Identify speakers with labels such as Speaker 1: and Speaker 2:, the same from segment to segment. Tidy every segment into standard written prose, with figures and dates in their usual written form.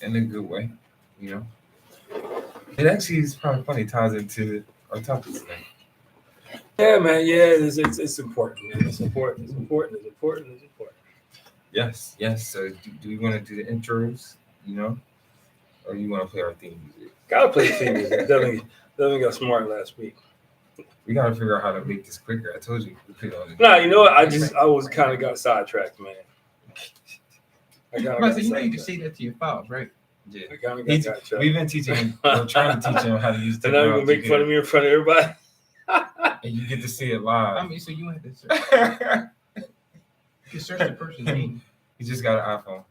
Speaker 1: in a good way, you know. It actually is probably funny, ties into our topic today.
Speaker 2: Yeah, man. Yeah, it's important, man. It's important. It's important. It's important. It's important.
Speaker 1: Yes, yes. So do we want to do the intros, you know, or you want to play our theme music?
Speaker 2: Gotta play the theme music. Definitely got smart last week.
Speaker 1: We got to figure out how to make this quicker. I told you we put it on
Speaker 2: Nah, you know what? I was kind of got sidetracked, man.
Speaker 3: You can say that to your files, right?
Speaker 1: Yeah.
Speaker 2: I kind of got sidetracked.
Speaker 1: We've been teaching him, we're trying to teach him how to use
Speaker 2: And now you're
Speaker 1: technology.
Speaker 2: gonna make fun of me in front of everybody.
Speaker 1: And you get to see it live.
Speaker 3: I mean, so you have to search. You can search the person's name.
Speaker 1: You just got an iPhone.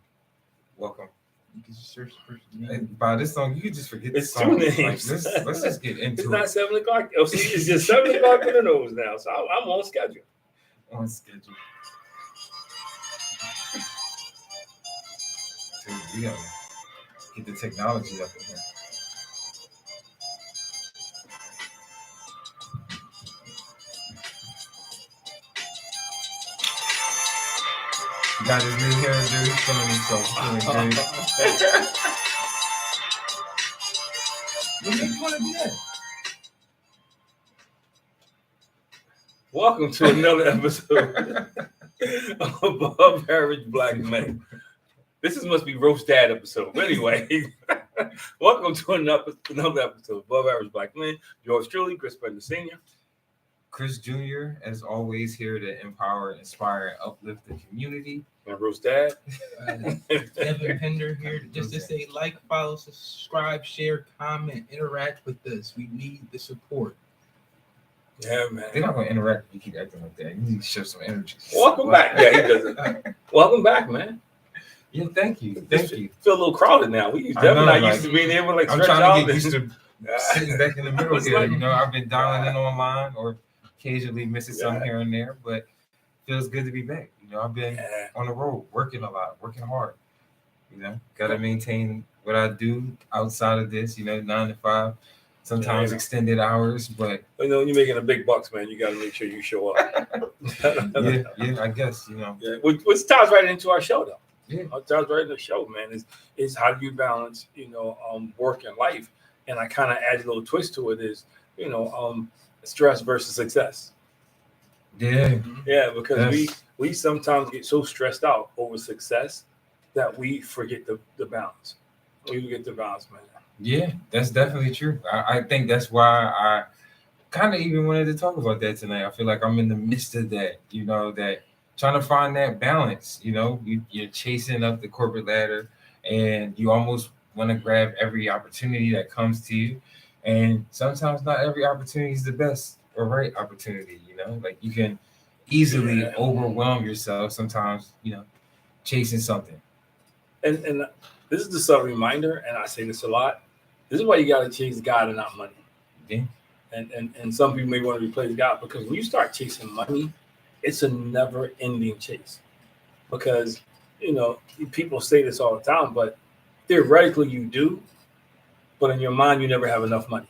Speaker 1: Welcome.
Speaker 3: You can just search the person's name.
Speaker 1: And by this song, you can just forget the
Speaker 2: It's
Speaker 1: song.
Speaker 2: two
Speaker 1: Like,
Speaker 2: names.
Speaker 1: let's just get into
Speaker 2: It's
Speaker 1: it.
Speaker 2: not 7 o'clock. Oh, see, it's just 7 o'clock in the nose now, so I'm on schedule.
Speaker 1: On schedule. Dude, we gotta get the technology up in here. He got his new hairdo, he's feeling himself, feeling good. What do you want to do that?
Speaker 2: Welcome to another episode of Above Average Black Men. This must be Roast Dad episode. But anyway, welcome to another episode of Above Average Black Men. Yours truly, Chris Bender Sr.
Speaker 1: Chris Jr., as always, here to empower, inspire, and uplift the community.
Speaker 2: And Roast Dad.
Speaker 3: Evan Pender here just to say like, follow, subscribe, share, comment, interact with us. We need the support.
Speaker 2: Yeah, man.
Speaker 1: They're not going to interact if you keep acting like that. You need to show some energy.
Speaker 2: Welcome back. Yeah, he doesn't. Welcome back, man.
Speaker 1: Yeah, thank you. Thank you.
Speaker 2: Feel a little crowded now. We
Speaker 1: I know,
Speaker 2: definitely not
Speaker 1: like,
Speaker 2: used to being able to like
Speaker 1: I'm
Speaker 2: stretch
Speaker 1: trying
Speaker 2: out.
Speaker 1: to get used to sitting back in the middle
Speaker 2: It's
Speaker 1: here.
Speaker 2: like-
Speaker 1: You know, I've been dialing in online or occasionally missing some
Speaker 2: Yeah.
Speaker 1: here and there, but feels good to be back. You know, I've been
Speaker 2: Yeah.
Speaker 1: on the road, working a lot, working hard. You know, got to maintain what I do outside of this, you know, 9 to 5, sometimes
Speaker 2: Yeah.
Speaker 1: extended hours, but
Speaker 2: You know, when you're making the big bucks, man, you got to make sure you show up.
Speaker 1: yeah, I guess, you know.
Speaker 2: Yeah, which ties right into our show, though.
Speaker 1: Yeah.
Speaker 2: It ties right into the show, man. Is how do you balance, work and life? And I kind of add a little twist to it. Is stress versus success.
Speaker 1: Yeah.
Speaker 2: Yeah, because
Speaker 1: Yes.
Speaker 2: we sometimes get so stressed out over success that we forget the balance. We forget the balance, man.
Speaker 1: Yeah, that's definitely true. I think that's why I kind of even wanted to talk about that tonight. I feel like I'm in the midst of that, you know, that trying to find that balance. You know, you're chasing up the corporate ladder and you almost want to grab every opportunity that comes to you. And sometimes not every opportunity is the best or right opportunity, you know, like you can easily overwhelm yourself sometimes, you know, chasing something.
Speaker 2: And this is just a reminder, and I say this a lot. This is why you got to chase God and not money.
Speaker 1: Yeah.
Speaker 2: And some people may want to replace God because when you start chasing money, it's a never-ending chase. Because, people say this all the time, but theoretically you do, but in your mind you never have enough money.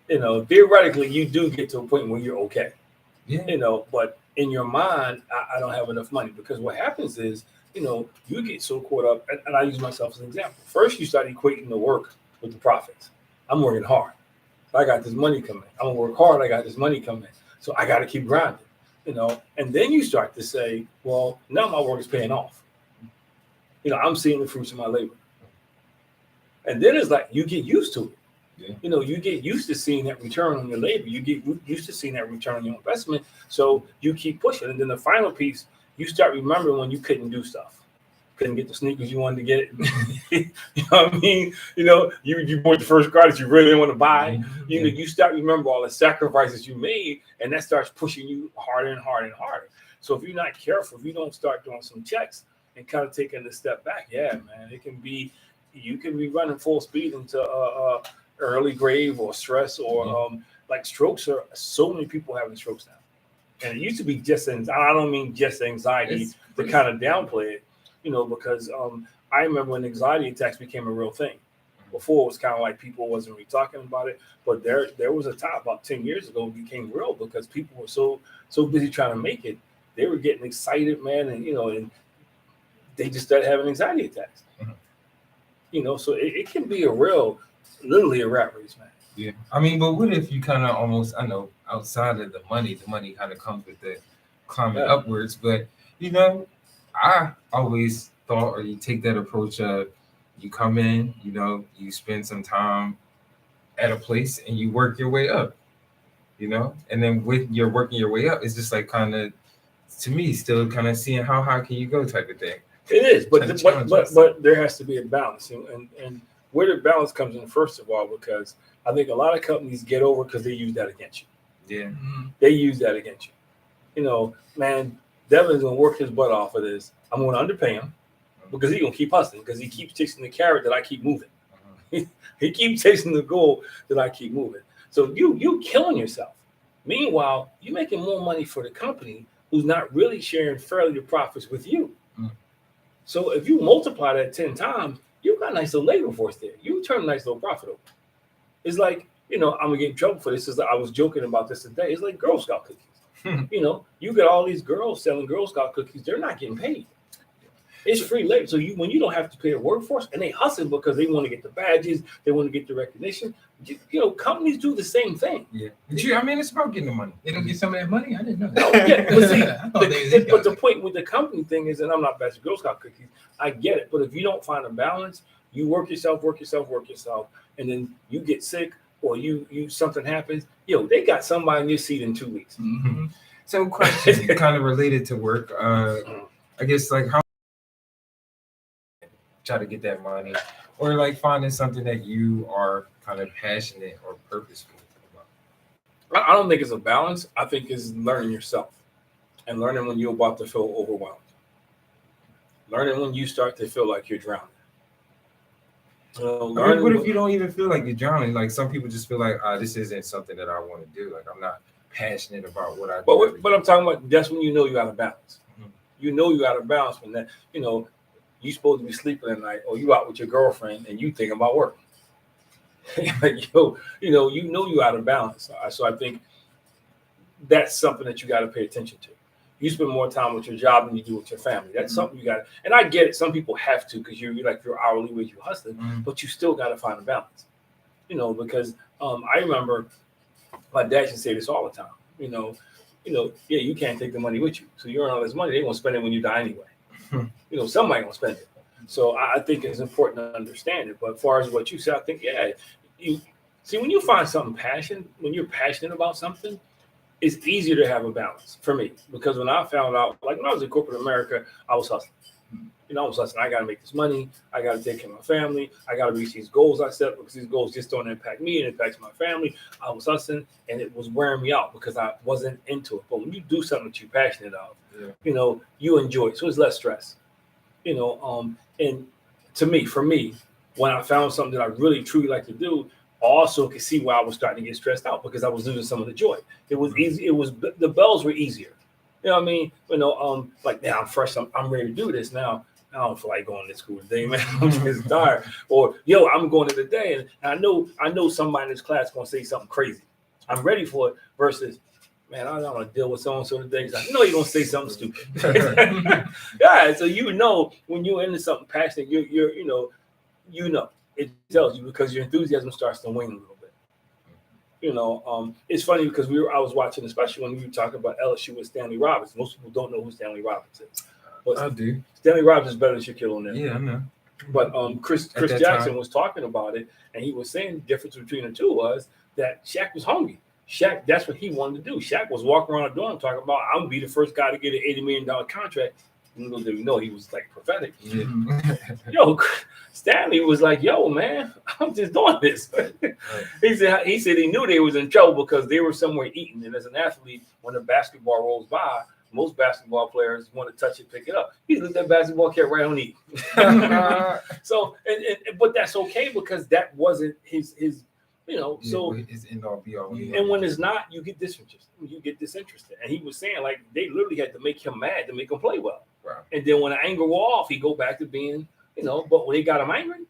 Speaker 2: Theoretically you do get to a point where you're okay.
Speaker 1: Yeah.
Speaker 2: But in your mind, I don't have enough money because what happens is, you get so caught up, and I use myself as an example. First, you start equating the work with the profits. I'm working hard. I got this money coming. I'm gonna work hard. I got this money coming. So I got to keep grinding, And then you start to say, well, now my work is paying off. I'm seeing the fruits of my labor. And then it's like you get used to it.
Speaker 1: Yeah.
Speaker 2: You get used to seeing that return on your labor. You get used to seeing that return on your investment. So you keep pushing. And then the final piece, you start remembering when you couldn't do stuff. Couldn't get the sneakers you wanted to get. You know what I mean? You bought the first car that you really didn't want to buy. You start remember all the sacrifices you made, and that starts pushing you harder and harder and harder. So if you're not careful, if you don't start doing some checks and kind of taking a step back, man, you can be running full speed into early grave or stress or like strokes. So many people having strokes now. And it used to be just, I don't mean just anxiety to kind of downplay it, because I remember when anxiety attacks became a real thing. Before it was kind of like people wasn't really talking about it, but there was a time about 10 years ago it became real because people were so busy trying to make it. They were getting excited, man, and they just started having anxiety attacks.
Speaker 1: Mm-hmm.
Speaker 2: So it can be literally a rat race, man.
Speaker 1: Yeah. I mean, but what if you kind of almost, I know, outside of the money kind of comes with the climbing
Speaker 2: Yeah.
Speaker 1: upwards. But, I always thought, or you take that approach of you come in, you spend some time at a place and you work your way up, and then with your working your way up, it's just like kind of, to me, still kind of seeing how high can you go type of thing.
Speaker 2: It is, but
Speaker 1: Trying to challenge
Speaker 2: but there has to be a balance, and where the balance comes in, first of all, because I think a lot of companies get over because they use that against you.
Speaker 1: Yeah.
Speaker 2: They use that against you. Man, Devin's gonna work his butt off of this. I'm gonna underpay him because he's gonna keep hustling because he keeps chasing the carrot that I keep moving. He keeps chasing the goal that I keep moving. So you killing yourself. Meanwhile, you're making more money for the company who's not really sharing fairly the profits with you. So if you multiply that 10 times, you got a nice little labor force there. You turn a nice little profit over. It's like, I'm gonna get in trouble for this. I was joking about this today. It's like Girl Scout cookies. You get all these girls selling Girl Scout cookies, they're not getting paid. It's free labor. So when you don't have to pay a workforce, and they hustle because they want to get the badges, they want to get the recognition. Companies do the same thing.
Speaker 1: Yeah. I mean, it's about getting the money.
Speaker 3: They don't get some of that money? I didn't know
Speaker 2: No,
Speaker 3: that.
Speaker 2: yeah, but see,
Speaker 3: I thought they
Speaker 2: but the point with the company thing is, and I'm not bashing Girl Scout cookies, I get it. But if you don't find a balance, you work yourself, and then you get sick or you something happens, they got somebody in your seat in 2 weeks.
Speaker 1: Mm-hmm. So question kind of related to work. I guess like how try to get that money, or like finding something that you are kind of passionate or purposeful about.
Speaker 2: I don't think it's a balance. I think it's learning yourself and learning when you're about to feel overwhelmed. Learning when you start to feel like you're drowning.
Speaker 1: What if you don't even feel like you're drowning? Like some people just feel like, this isn't something that I want to do. Like I'm not passionate about what I do.
Speaker 2: But I'm talking about that's when you know you're out of balance. Mm-hmm. You know you're out of balance when that, you're supposed to be sleeping at night, or you out with your girlfriend and you think about work. You know you're out of balance. So I think that's something that you got to pay attention to. You spend more time with your job than you do with your family. That's something you got. And I get it. Some people have to because you're like your hourly wage, you're hustling, but you still got to find a balance. Because I remember my dad should say this all the time. Yeah, you can't take the money with you. So you earn all this money, they're gonna spend it when you die anyway. Somebody gonna spend it. So I think it's important to understand it. But as far as what you said, I think you see when you find something when you're passionate about something, it's easier to have a balance for me. Because when I found out, like when I was in corporate America, I was hustling. I was hustling. I got to make this money. I got to take care of my family. I got to reach these goals I set because these goals just don't impact me. It impacts my family. I was hustling and it was wearing me out because I wasn't into it. But when you do something that you're passionate of, you enjoy it. So it's less stress. And for me, when I found something that I really truly like to do, I also could see why I was starting to get stressed out because I was losing some of the joy. It was easy. The bells were easier. You know what I mean? Like now I'm fresh. I'm ready to do this now. I don't feel like going to school today, man. I'm just tired. Or I'm going to the day, and I know somebody in this class gonna say something crazy. I'm ready for it. Versus, man, I don't want to deal with so and so today. I know you're gonna say something stupid. Yeah. So when you're into something passionate, it tells you because your enthusiasm starts to wane a little bit. It's funny because I was watching, especially when we were talking about LSU with Stanley Robbins. Most people don't know who Stanley Robbins is. But
Speaker 1: I do.
Speaker 2: Stanley Robbins is better than Shaquille O'Neal.
Speaker 1: Yeah, I know.
Speaker 2: But Chris Jackson was talking about it, and he was saying the difference between the two was that Shaq was hungry. Shaq, that's what he wanted to do. Shaq was walking around the dorm talking about, I'm going to be the first guy to get an $80 million contract. Little did we know he was like prophetic. Yeah. Stanley was like, yo, man, I'm just doing this. He said he knew they was in trouble because they were somewhere eating. And as an athlete, when the basketball rolls by, most basketball players want to touch it, pick it up. He let that basketball carry right on eat. So, but that's okay because that wasn't his so
Speaker 1: it's end all be all.
Speaker 2: And when it's not, you get disinterested. And he was saying like they literally had to make him mad to make him play well.
Speaker 1: Wow.
Speaker 2: And then when the anger wore off, he go back to being, but when they got him angry.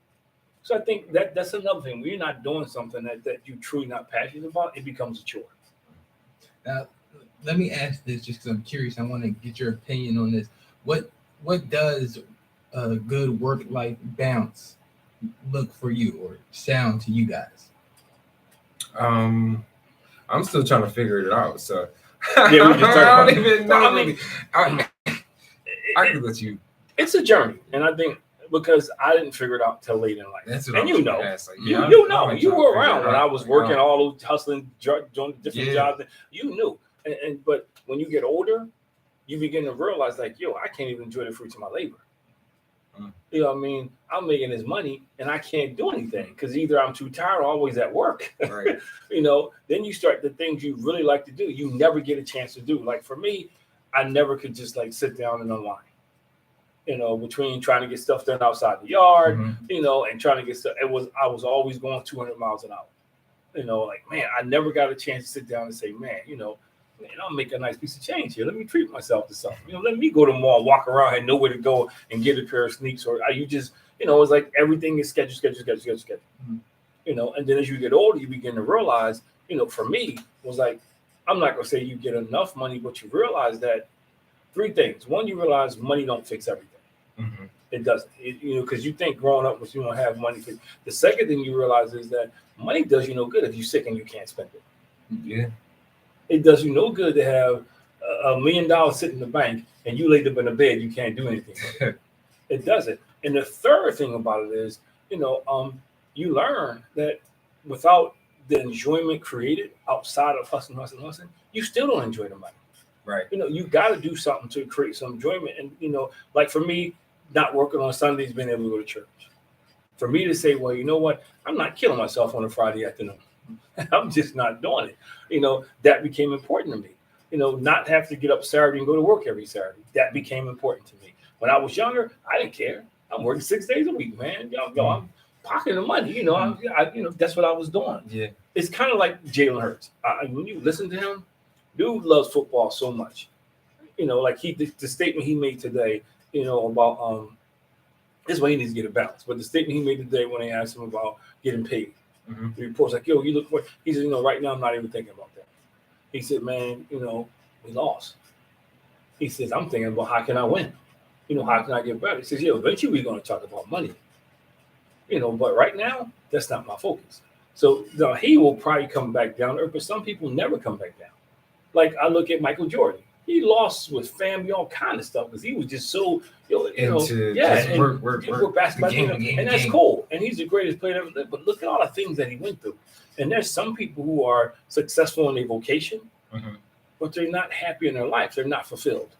Speaker 2: So I think that's another thing. When you're not doing something that you're truly not passionate about, it becomes a chore.
Speaker 3: Now, let me ask this just because I'm curious. I want to get your opinion on this. What does a good work-life balance look for you or sound to you guys?
Speaker 1: I'm still trying to figure it out. So
Speaker 2: Yeah, we just talked
Speaker 1: I
Speaker 2: about
Speaker 1: don't
Speaker 2: it.
Speaker 1: even know.
Speaker 2: Well,
Speaker 1: Really. I could let you.
Speaker 2: It's a journey, and I think because I didn't figure it out till late in life.
Speaker 1: That's what
Speaker 2: And
Speaker 1: I
Speaker 2: you
Speaker 1: was
Speaker 2: know,
Speaker 1: gonna ask. Like,
Speaker 2: you
Speaker 1: I'm
Speaker 2: know,
Speaker 1: like
Speaker 2: you
Speaker 1: trying to
Speaker 2: were
Speaker 1: figure
Speaker 2: around
Speaker 1: it
Speaker 2: when I
Speaker 1: out.
Speaker 2: was
Speaker 1: Like,
Speaker 2: working all those hustling, doing different
Speaker 1: Yeah.
Speaker 2: jobs. You knew, and but when you get older, you begin to realize like, yo, I can't even enjoy the fruits of my labor.
Speaker 1: Mm.
Speaker 2: You know what I mean? I'm making this money and I can't do anything because either I'm too tired or always at work.
Speaker 1: Right.
Speaker 2: You know, then you start the things you really like to do. You never get a chance to do. Like for me, I never could just like sit down and unwind. You know, between trying to get stuff done outside the yard,
Speaker 1: Mhm.
Speaker 2: you know, and trying to get stuff. I was always going 200 miles an hour. You know, like man, I never got a chance to sit down and say, man, I'll make a nice piece of change here. Let me treat myself to something. You know, let me go to the mall, walk around, and know where to go and get a pair of sneaks. Or are you just, it's like everything is schedule.
Speaker 1: Mhm.
Speaker 2: You know, and then as you get older, you begin to realize, for me, was like, I'm not gonna say you get enough money, but you realize that three things. One, you realize money don't fix everything.
Speaker 1: Mhm.
Speaker 2: It doesn't. Because you think growing up was you don't have money. The second thing you realize is that money does you no good if you're sick and you can't spend it.
Speaker 1: Yeah.
Speaker 2: It does you no good to have $1 million sitting in the bank and you laid up in the bed, you can't do anything with it. It doesn't. And the third thing about it is, you learn that without the enjoyment created outside of hustling, you still don't enjoy the money.
Speaker 1: Right.
Speaker 2: You got to do something to create some enjoyment. And, like for me, not working on Sundays, being able to go to church. For me to say, well, you know what? I'm not killing myself on a Friday afternoon. I'm just not doing it. That became important to me. Not have to get up Saturday and go to work every Saturday. That became important to me. When I was younger, I didn't care. I'm working 6 days a week, man. I'm pocketing the money. That's what I was doing.
Speaker 1: Yeah.
Speaker 2: It's kind of like Jalen Hurts. When you listen to him, dude loves football so much. Like the statement he made today, about this is why he needs to get a balance. But the statement he made today when they asked him about getting paid,
Speaker 1: Mhm.
Speaker 2: the report's like, yo, you look for. He said, right now I'm not even thinking about that. He said, man, we lost. He says, I'm thinking about how can I win? How can I get better? He says, yeah, eventually we're going to talk about money. But right now, that's not my focus. So he will probably come back down to earth, but some people never come back down. Like I look at Michael Jordan. He lost with family, all kind of stuff because he was just so,
Speaker 1: Into
Speaker 2: yeah,
Speaker 1: just work.
Speaker 2: basketball,
Speaker 1: The game,
Speaker 2: and that's cool. And he's the greatest player ever lived. But look at all the things that he went through. And there's some people who are successful in their vocation,
Speaker 1: Mhm.
Speaker 2: but they're not happy in their life. They're not fulfilled.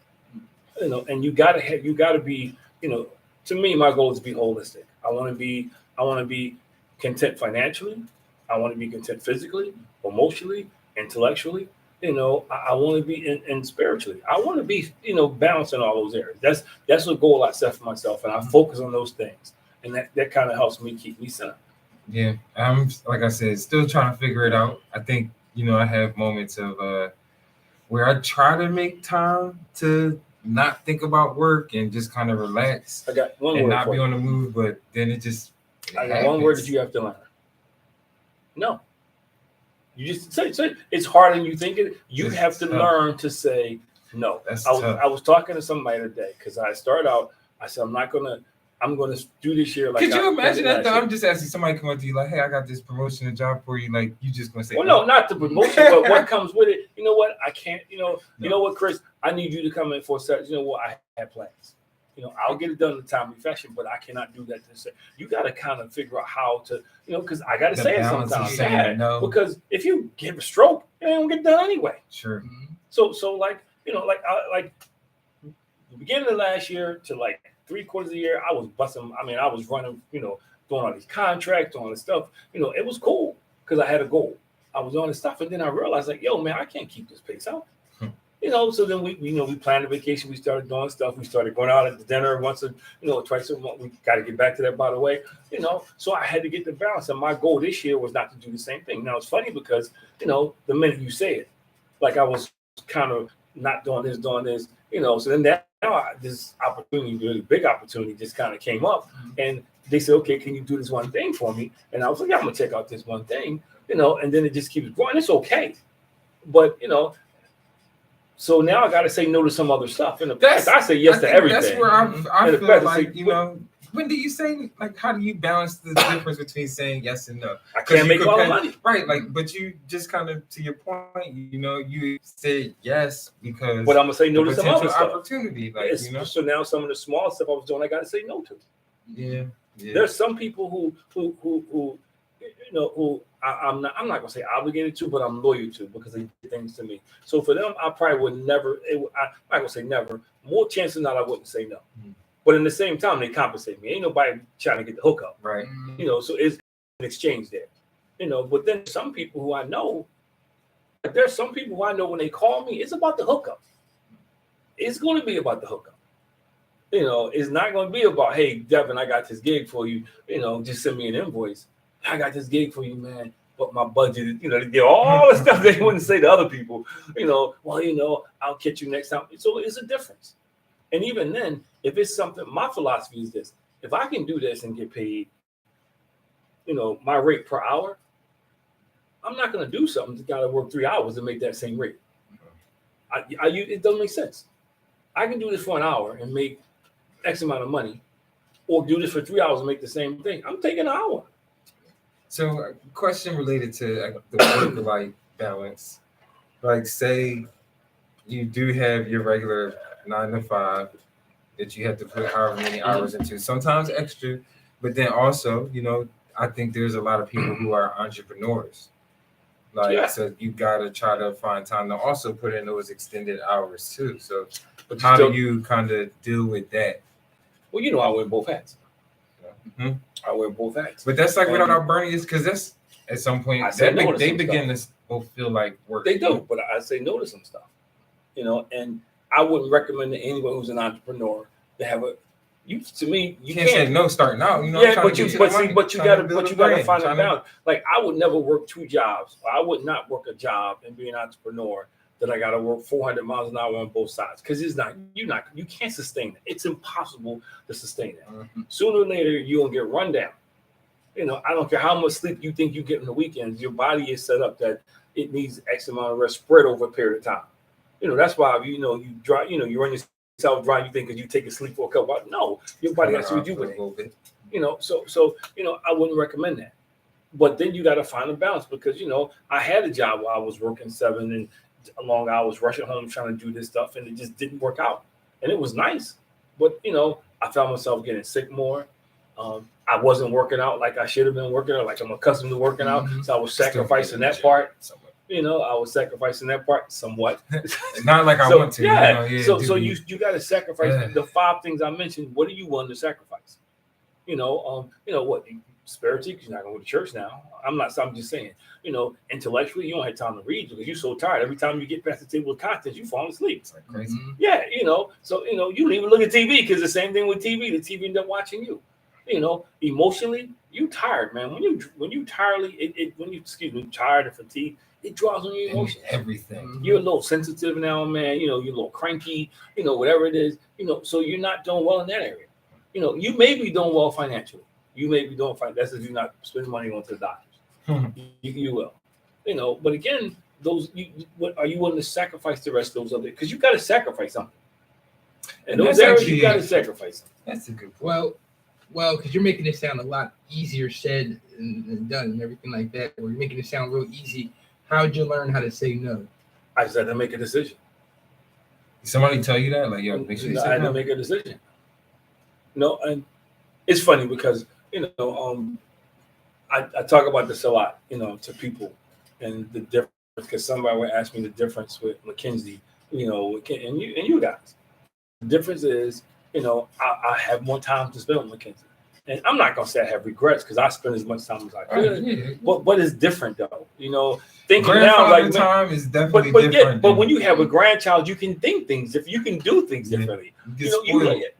Speaker 2: And you gotta be, to me, my goal is to be holistic. I want to be content financially. I want to be content physically, emotionally, intellectually. I want to be in spiritually. I want to be, balanced in all those areas. That's a goal I set for myself, and I focus on those things, and that kind of helps me keep me centered.
Speaker 1: Yeah. I'm like I said, still trying to figure it out. I think I have moments of where I try to make time to not think about work and just kind of relax
Speaker 2: I got one
Speaker 1: and
Speaker 2: word
Speaker 1: not
Speaker 2: for
Speaker 1: be
Speaker 2: you.
Speaker 1: on the move, but then it
Speaker 2: I got one word that
Speaker 1: happens.
Speaker 2: you have to learn. No. You just say it's harder than you think it. You
Speaker 1: It's
Speaker 2: have to
Speaker 1: tough.
Speaker 2: learn to say no.
Speaker 1: That's
Speaker 2: I
Speaker 1: tough.
Speaker 2: was talking to somebody today because I started out. I said I'm gonna do this year. Like
Speaker 1: Could you imagine that
Speaker 2: last
Speaker 1: though?
Speaker 2: year.
Speaker 1: I'm just asking somebody come up to you like, hey, I got this promotion, a job for you. Like, you just gonna say,
Speaker 2: Well, no, not the promotion, but what comes with it. You know what? I can't. You
Speaker 1: No.
Speaker 2: know what, Chris? I need you to come in for a set. You know what? I have plans. I'll get it done in a timely fashion, but I cannot do that. You got to kind of figure out how to, because I got to
Speaker 1: The
Speaker 2: say it
Speaker 1: balance of
Speaker 2: sometimes.
Speaker 1: saying
Speaker 2: Yeah,
Speaker 1: no.
Speaker 2: because if you give a stroke, it don't get done anyway.
Speaker 1: Sure.
Speaker 2: So like like the beginning of last year to like 3/4 of the year, I was busting. I mean, I was running, doing all these contracts, doing all this stuff. It was cool because I had a goal. I was on this stuff, and then I realized like, yo, man, I can't keep this pace up. So then we planned a vacation. We started doing stuff. We started going out at the dinner once twice a month. We got to get back to that, by the way. So I had to get the balance. And my goal this year was not to do the same thing. Now it's funny because the minute you say it, like I was kind of not doing this. So then this opportunity, really big opportunity, just kind of came up, and they said, okay, can you do this one thing for me? And I was like, yeah, I'm gonna check out this one thing, and then it just keeps growing. It's okay, but so now I got to say no to some other stuff. In the past, I say yes to everything.
Speaker 1: That's where I
Speaker 2: In the
Speaker 1: feel
Speaker 2: past,
Speaker 1: like when do you say, like, how do you balance the difference between saying yes and no?
Speaker 2: I can't make all the money.
Speaker 1: Right, like, but you just kind of, to your point, you said yes because
Speaker 2: But I'm gonna say no to some other stuff.
Speaker 1: Opportunity, like,
Speaker 2: So now some of the small stuff I was doing, I got to say no to.
Speaker 1: Yeah.
Speaker 2: There's some people who I'm not gonna say obligated to, but I'm loyal to because they did things to me. So for them, I probably would never. I'm not gonna say never. More chances than not, I wouldn't say no. Mm-hmm. But in the same time, they compensate me. Ain't nobody trying to get the hookup,
Speaker 1: right?
Speaker 2: So it's an exchange there. But then some people who I know, there's some people who I know when they call me, it's about the hookup. It's going to be about the hookup. It's not going to be about, hey, Devin, I got this gig for you. Just send me an invoice. I got this gig for you, man. But my budget, they get all the stuff they wouldn't say to other people. I'll catch you next time. So it's a difference. And even then, if it's something, my philosophy is this: if I can do this and get paid, my rate per hour, I'm not going to do something that's got to work 3 hours to make that same rate. It doesn't make sense. I can do this for an hour and make X amount of money, or do this for 3 hours and make the same thing. I'm taking an hour.
Speaker 1: So, a question related to the work-life balance. Like, say you do have your regular 9 to 5 that you have to put however many hours into, sometimes extra, but then also, I think there's a lot of people who are entrepreneurs. So you gotta try to find time to also put in those extended hours too. So how do you kind of deal with that?
Speaker 2: Well, I wear both hats. Mm-hmm. I wear both hats.
Speaker 1: But that's like without our burning is because that's at some point they begin to both feel like work.
Speaker 2: They do, but I say no to some stuff. And I wouldn't recommend to anyone who's an entrepreneur to have you can't say
Speaker 1: no starting out.
Speaker 2: But you gotta find a balance. Like, I would never work 2 jobs. I would not work a job and be an entrepreneur that I gotta work 400 miles an hour on both sides, because you can't sustain it. It's impossible to sustain it. Mm-hmm. Sooner or later you're gonna get run down. I don't care how much sleep you think you get in the weekends. Your body is set up that it needs X amount of rest spread over a period of time. That's why you dry. You run yourself dry. You think because you take a sleep for a couple hours. No, your body has to rejuvenate. So I wouldn't recommend that. But then you got to find a balance, because I had a job where I was working 7 and long hours, rushing home trying to do this stuff, and it just didn't work out. And it was nice, but I found myself getting sick more. I wasn't working out like I should have been working out, like I'm accustomed to working out. So I was sacrificing that part. I was sacrificing that part somewhat.
Speaker 1: Not like I want to.
Speaker 2: Yeah. So you got to sacrifice the 5 things I mentioned. What are you willing to sacrifice? What? Spiritually, because you're not going to go to church now. I'm just saying. Intellectually, you don't have time to read because you're so tired. Every time you get past the table of contents, you fall asleep. It's like crazy. Mm-hmm. Yeah. So you don't even look at TV, because the same thing with TV. The TV ends up watching you. Emotionally, you tired, man. When you tired or fatigued, it draws on your emotions.
Speaker 1: Everything.
Speaker 2: You're a little sensitive now, man. You're a little cranky. Whatever it is. So you're not doing well in that area. You may be doing well financially. You may be doing fine. That's if you're not spending money going to the doctors. You will. But again, what are you willing to sacrifice the rest of those other? Because you got to sacrifice something. And those areas you got to sacrifice something.
Speaker 1: That's a good point.
Speaker 3: Well, because you're making it sound a lot easier said and done and everything like that. Or you're making it sound real easy. How'd you learn how to say no?
Speaker 2: I just had to make a decision.
Speaker 1: Somebody tell you that? Like, yo, make sure you say no.
Speaker 2: I had to make a decision. No, and it's funny because, I talk about this a lot, to people, and the difference, because somebody would ask me the difference with McKinsey, and you guys. The difference is, I have more time to spend with McKinsey. And I'm not gonna say I have regrets, because I spend as much time as I could. Yeah. But it's different though. Thinking now, like,
Speaker 1: time is definitely different.
Speaker 2: Yeah, but when you have a grandchild, you can think things. If you can do things differently,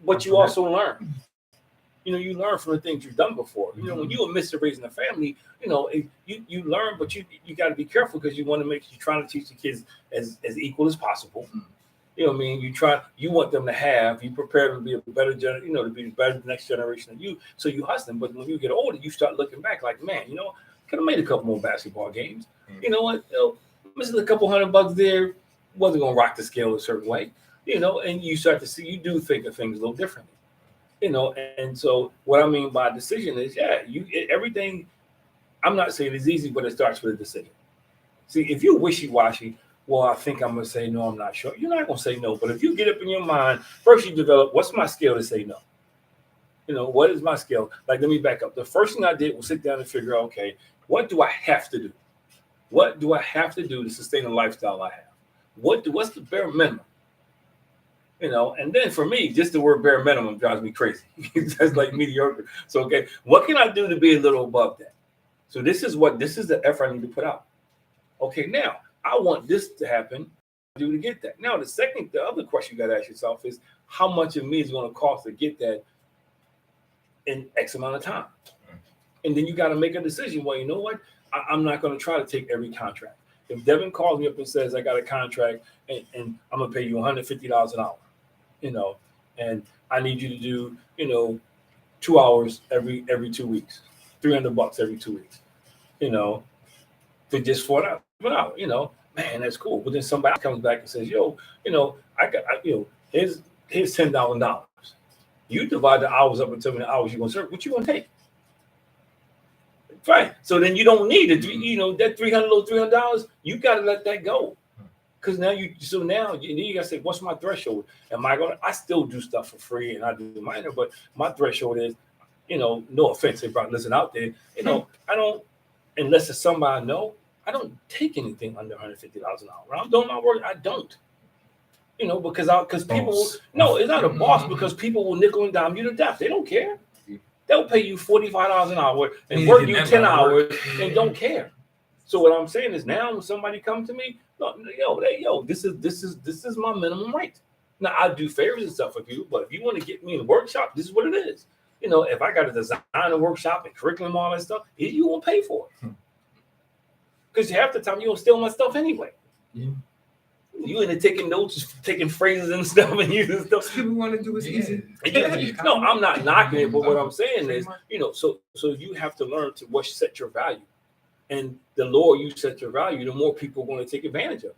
Speaker 2: but you also learn. You learn from the things you've done before. When you miss raising a family, you learn, but you got to be careful, because you're trying to teach the kids as equal as possible. You want them to have, you prepare them to be a better to be better the next generation than you. So you hustle them. But when you get older, you start looking back like, man, could have made a couple more basketball games. You know what? Missing a couple $100 there wasn't going to rock the scale a certain way. And you start to see, you do think of things a little differently. And so what I mean by decision is, everything. I'm not saying it's easy, but it starts with a decision. See, if you're wishy-washy, well, I think I'm gonna say no, I'm not sure. You're not gonna say no, but if you get up in your mind, first you develop what's my skill to say no. What is my skill? Like, let me back up. The first thing I did was sit down and figure out, okay, what do I have to do? What do I have to do to sustain the lifestyle I have? What's the bare minimum? And then for me, just the word bare minimum drives me crazy. That's like mediocre. So, okay, what can I do to be a little above that? So this is the effort I need to put out. Okay, now I want this to happen. Do to get that. Now the other question you got to ask yourself is, how much of me is going to cost to get that in X amount of time? And then you got to make a decision. Well, you know what? I'm not going to try to take every contract. If Devin calls me up and says I got a contract and I'm gonna pay you $150 an hour, and I need you to do 2 hours every 2 weeks, $300 every 2 weeks, for just 4 hours, man, that's cool. But then somebody else comes back and says, here's $10,000. You divide the hours up into how many hours you're gonna serve. What you gonna take? Right. So then you don't need it. That $300, you got to let that go. Because now you got to say, what's my threshold? I still do stuff for free and I do minor, but my threshold is, no offense, if I listen out there, I don't, unless it's somebody I know, I don't take anything under $150 an hour. I'm doing my work. I don't, because people, no, it's not a boss, because people will nickel and dime you to death. They don't care. They'll pay you $45 an hour and work you 10 hours and don't care. So what I'm saying is, now when somebody comes to me, this is my minimum rate. Now I do favors and stuff for people, but if you want to get me in a workshop, this is what it is. If I got to design a workshop and curriculum, all that stuff, you won't pay for it. Because half the time you don't steal my stuff anyway. Yeah. You into taking notes, taking phrases and stuff, and using stuff.
Speaker 1: People want to do is easy.
Speaker 2: No, I'm not knocking it, but what I'm saying is, so you have to learn to set your value, and the lower you set your value, the more people are going to take advantage of you.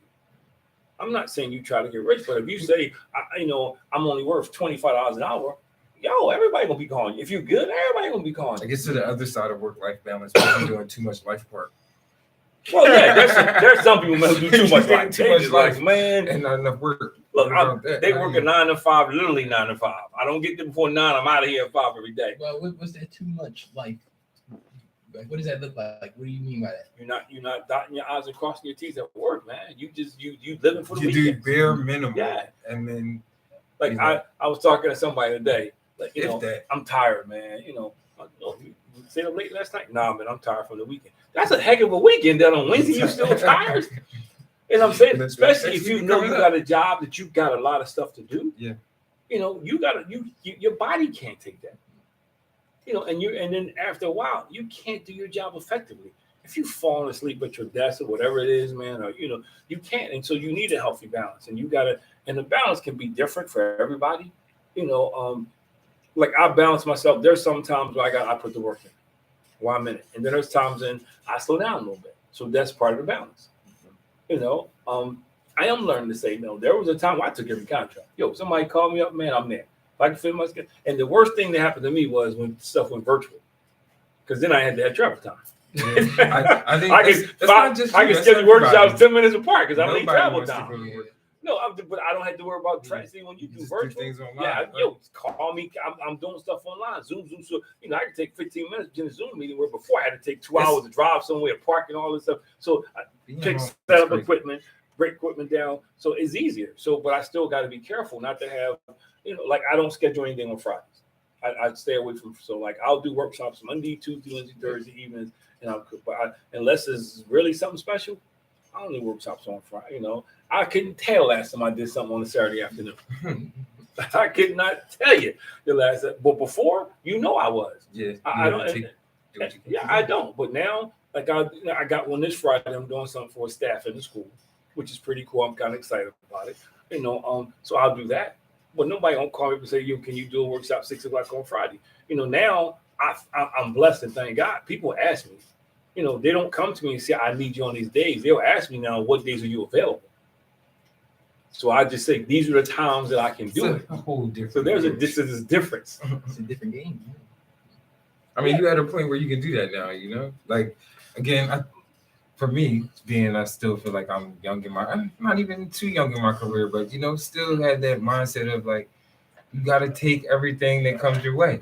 Speaker 2: I'm not saying you try to get rich, but if you say, I'm only worth $25 an hour, everybody gonna be calling you. If you're good, everybody gonna be calling you.
Speaker 1: I guess to the other side of work-life balance, people doing too much life work.
Speaker 2: Well, yeah, there's some people who do too much life.
Speaker 1: Too much life,
Speaker 2: like, man,
Speaker 1: and not enough work.
Speaker 2: Look, they work a 9 to 5, literally 9 to 5. I don't get there before 9. I'm out of here at 5 every day.
Speaker 3: Well, what's that too much life? Like, what does that look like? What do you mean by that?
Speaker 2: You're not dotting your I's and crossing your T's at work, man. You living for the weekend.
Speaker 1: You do bare minimum.
Speaker 2: Yeah,
Speaker 1: and then
Speaker 2: I was talking to somebody today. Like,
Speaker 1: that.
Speaker 2: I'm tired, man. You stayed up late last night? Nah, man, I'm tired from the weekend. That's a heck of a weekend. That on Wednesday you still tired. And I'm saying, especially if you know you got a job that you got a lot of stuff to do.
Speaker 1: Yeah.
Speaker 2: Your body can't take that. And then after a while, you can't do your job effectively. If you fall asleep at your desk or whatever it is, man, or you can't. And so you need a healthy balance. And and the balance can be different for everybody. Like I balance myself. There's some times where I put the work in 1 minute. And then there's times when I slow down a little bit. So that's part of the balance. I am learning to say no. There was a time I took every contract. Somebody called me up, man, I'm there. If I can fit my schedule. And the worst thing that happened to me was when stuff went virtual. Because then I had to have travel time.
Speaker 1: Yeah. I think
Speaker 2: I can schedule workshops 10 minutes apart because I need travel time. No, but I don't have to worry about see when you do virtual
Speaker 1: things online.
Speaker 2: Call me. I'm doing stuff online, Zoom. So I can take 15 minutes in a Zoom meeting where before I had to take 2 hours to drive somewhere, park and all this stuff. So I set up equipment, break equipment down. So it's easier. But I still got to be careful not to have like I don't schedule anything on Fridays. I stay away from. So like I'll do workshops Monday, Tuesday, Wednesday, Thursday evenings, and unless it's really something special, I don't do workshops on Friday. I couldn't tell last time I did something on a Saturday afternoon. I could not tell you the last time. But before, I was.
Speaker 1: Yeah.
Speaker 2: I don't. I don't. But now, like I got one this Friday. I'm doing something for staff in the school, which is pretty cool. I'm kind of excited about it. So I'll do that. But nobody won't call me up and say, can you do a workshop 6 o'clock on Friday? Now I'm blessed and thank God. People ask me. They don't come to me and say, I need you on these days. They'll ask me now, what days are you available? So I just say these are the times that I can do it.
Speaker 1: A whole different.
Speaker 2: So there's a difference.
Speaker 3: It's a different game. Man.
Speaker 1: I mean, you at a point where you can do that now. Like again, for me, being I still feel like I'm young I'm not even too young in my career, but still had that mindset of like you got to take everything that comes your way.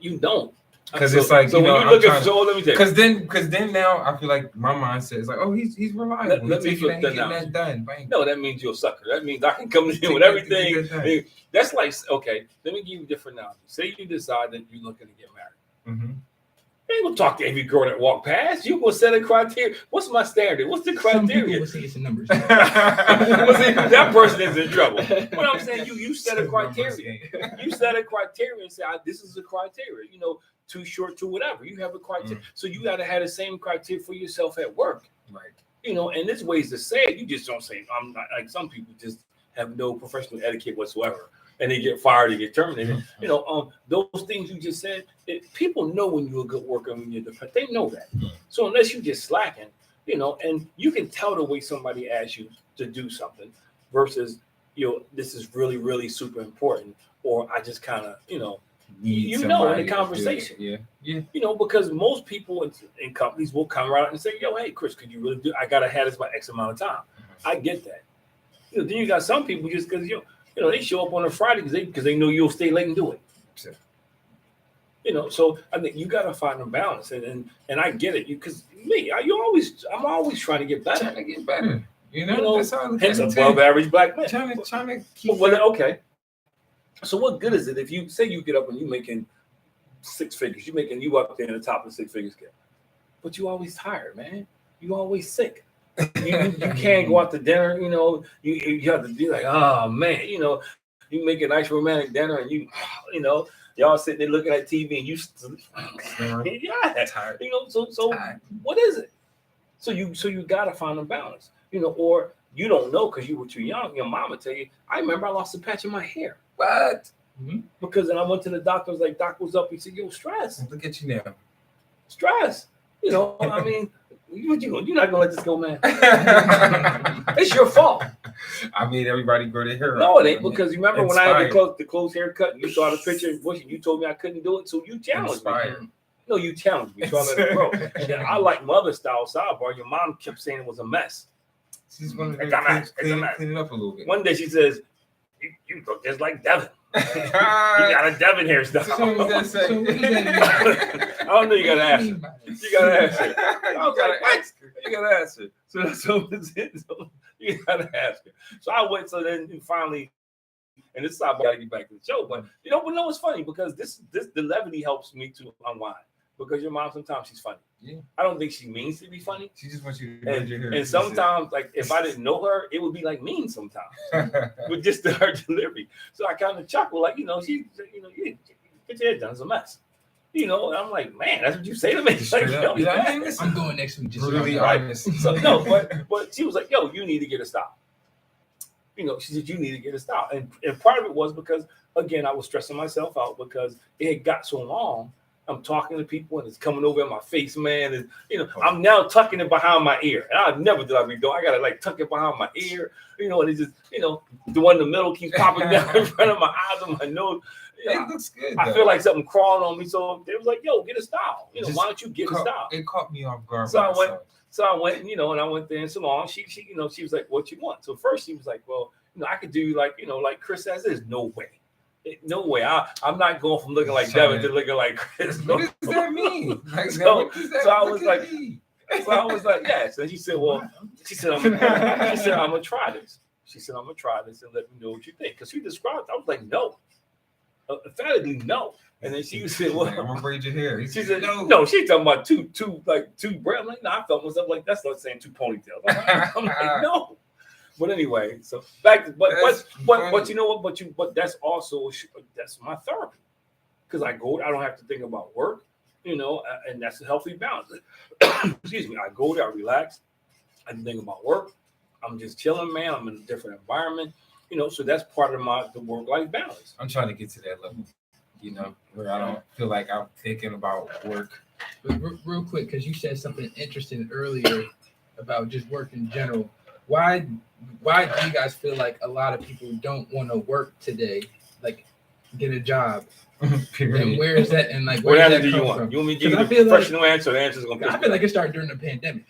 Speaker 2: You don't.
Speaker 1: Because it's like
Speaker 2: so when you look at let me tell you.
Speaker 1: Because then now I feel like my mindset is like, oh, he's reliable.
Speaker 2: Let me flip that
Speaker 1: that done. Bang.
Speaker 2: No, that means you're a sucker. That means I can come in with everything. That's like, okay, let me give you a different analogy. Say you decide that you're looking to get married.
Speaker 1: Mm-hmm.
Speaker 2: You ain't gonna talk to every girl that walk past. You gonna set a criteria. What's my standard? What's the criteria?
Speaker 3: Some people will say it's a numbers.
Speaker 2: That person is in trouble. What I'm saying, you set a criteria. You set a criteria and say, this is a criteria. Too short, to whatever. You have a criteria. So you got to have the same criteria for yourself at work.
Speaker 1: Right.
Speaker 2: And there's ways to say it. You just don't say, I'm not, like some people just have no professional etiquette whatsoever. And they get fired, they get terminated. Those things you just said, people know when you're a good worker and when you're different. They know that. So unless you just slacking, and you can tell the way somebody asks you to do something versus, this is really, really super important, or I just kind of, in the conversation.
Speaker 1: Yeah.
Speaker 2: Because most people in companies will come around and say, yo, hey, Chris, could you really do? I gotta have this by X amount of time. I get that. Then you got some people just because they show up on a Friday because they know you'll stay late and do it. So I think you got to find a balance, and I get it. Because I'm always trying to get better.
Speaker 1: Trying to get better. That's all.
Speaker 2: Hence above average black man.
Speaker 1: Trying to keep.
Speaker 2: Okay. So what good is it if you say you get up and you making six figures? You up there in the top of the six figure scale, but you always tired, man. You always sick. You can't go out to dinner. You have to be like, oh man, you make a nice romantic dinner and y'all sitting there looking at TV and you
Speaker 1: tired.
Speaker 2: So tired. What is it? So you gotta find a balance, or you don't know because you were too young. Your mama tell you. I remember I lost a patch in my hair.
Speaker 1: What?
Speaker 2: Mm-hmm. Because then I went to the doctor. I was like, doc, what's up? He said, yo, stress.
Speaker 1: Look at you now.
Speaker 2: Stress. I mean, you're not gonna let this go, man. It's your fault.
Speaker 1: I made everybody grow their hair.
Speaker 2: No, it ain't, because you remember when I had the close haircut and you saw the picture and you told me I couldn't do it, so you challenged me. No, you challenged me, so I let it grow. And then I like mother style sidebar. Your mom kept saying it was a mess.
Speaker 1: She's one of the clean it up a little bit.
Speaker 2: One day she says, you look just like Devin. You got a Devin hairstyle.
Speaker 3: So what does that mean?
Speaker 2: I don't know. You gotta ask her. You gotta ask her. I was like, what? You gotta ask her. So that's what it. So you gotta ask her. So I went. So then finally, and this is how I gotta get back to the show. But it's funny because this the levity helps me to unwind. Because your mom sometimes she's funny.
Speaker 1: Yeah.
Speaker 2: I don't think she means to be funny.
Speaker 1: She just wants you to bend your hair.
Speaker 2: And sometimes, like if I didn't know her, it would be like mean sometimes. With just her delivery. So I kind of chuckle, like, she you get your head done, it's a mess. And I'm like, man, that's what you say to me. Like,
Speaker 3: I'm going next week. Just
Speaker 1: really
Speaker 2: right.
Speaker 1: honest.
Speaker 2: So no, but she was like, yo, you need to get a style. She said you need to get a style. And part of it was because, again, I was stressing myself out because it had got so long. I'm talking to people and it's coming over in my face, man. And I'm now tucking it behind my ear. And I never did I redo. I gotta like tuck it behind my ear, and it's just, the one in the middle keeps popping down in front of my eyes and my nose.
Speaker 1: It looks good.
Speaker 2: I feel like something crawling on me. So they was like, yo, get a style. Why don't you get a style?
Speaker 1: It caught me off guard.
Speaker 2: So I went, and I went there in salon. She she was like, what you want? So first she was like, well, I could do like Chris says, there's no way. No way. I'm not going from looking like Devin to looking like Chris.
Speaker 1: What does that mean?
Speaker 2: So I was like, yes. And she said, I'm gonna try this. She said, I'm gonna try this and let me know what you think. Because she described, I was like, no. Emphatically no. And then she said, well,
Speaker 1: I'm gonna braid your hair.
Speaker 2: She said, no, she's talking about two braids. I'm like, no, I felt myself like that's not saying two ponytails. I'm like, no. But anyway, so back to but you know what? But that's also that's my therapy, because I don't have to think about work, and that's a healthy balance. Excuse me. I go there, I relax. I don't think about work. I'm just chilling, man. I'm in a different environment, So that's part of the work-life balance.
Speaker 1: I'm trying to get to that level, where I don't feel like I'm thinking about work.
Speaker 3: But real quick, because you said something interesting earlier about just work in general. Why why do you guys feel like a lot of people don't want to work today, like get a job? And where is that? And like,
Speaker 2: What
Speaker 3: where
Speaker 2: answer
Speaker 3: does
Speaker 2: do
Speaker 3: that
Speaker 2: you
Speaker 3: come
Speaker 2: want?
Speaker 3: from?
Speaker 2: You want me to give you
Speaker 3: I
Speaker 2: the
Speaker 3: feel like-
Speaker 2: professional answer? The answer's gonna.
Speaker 3: I feel like it started during the pandemic,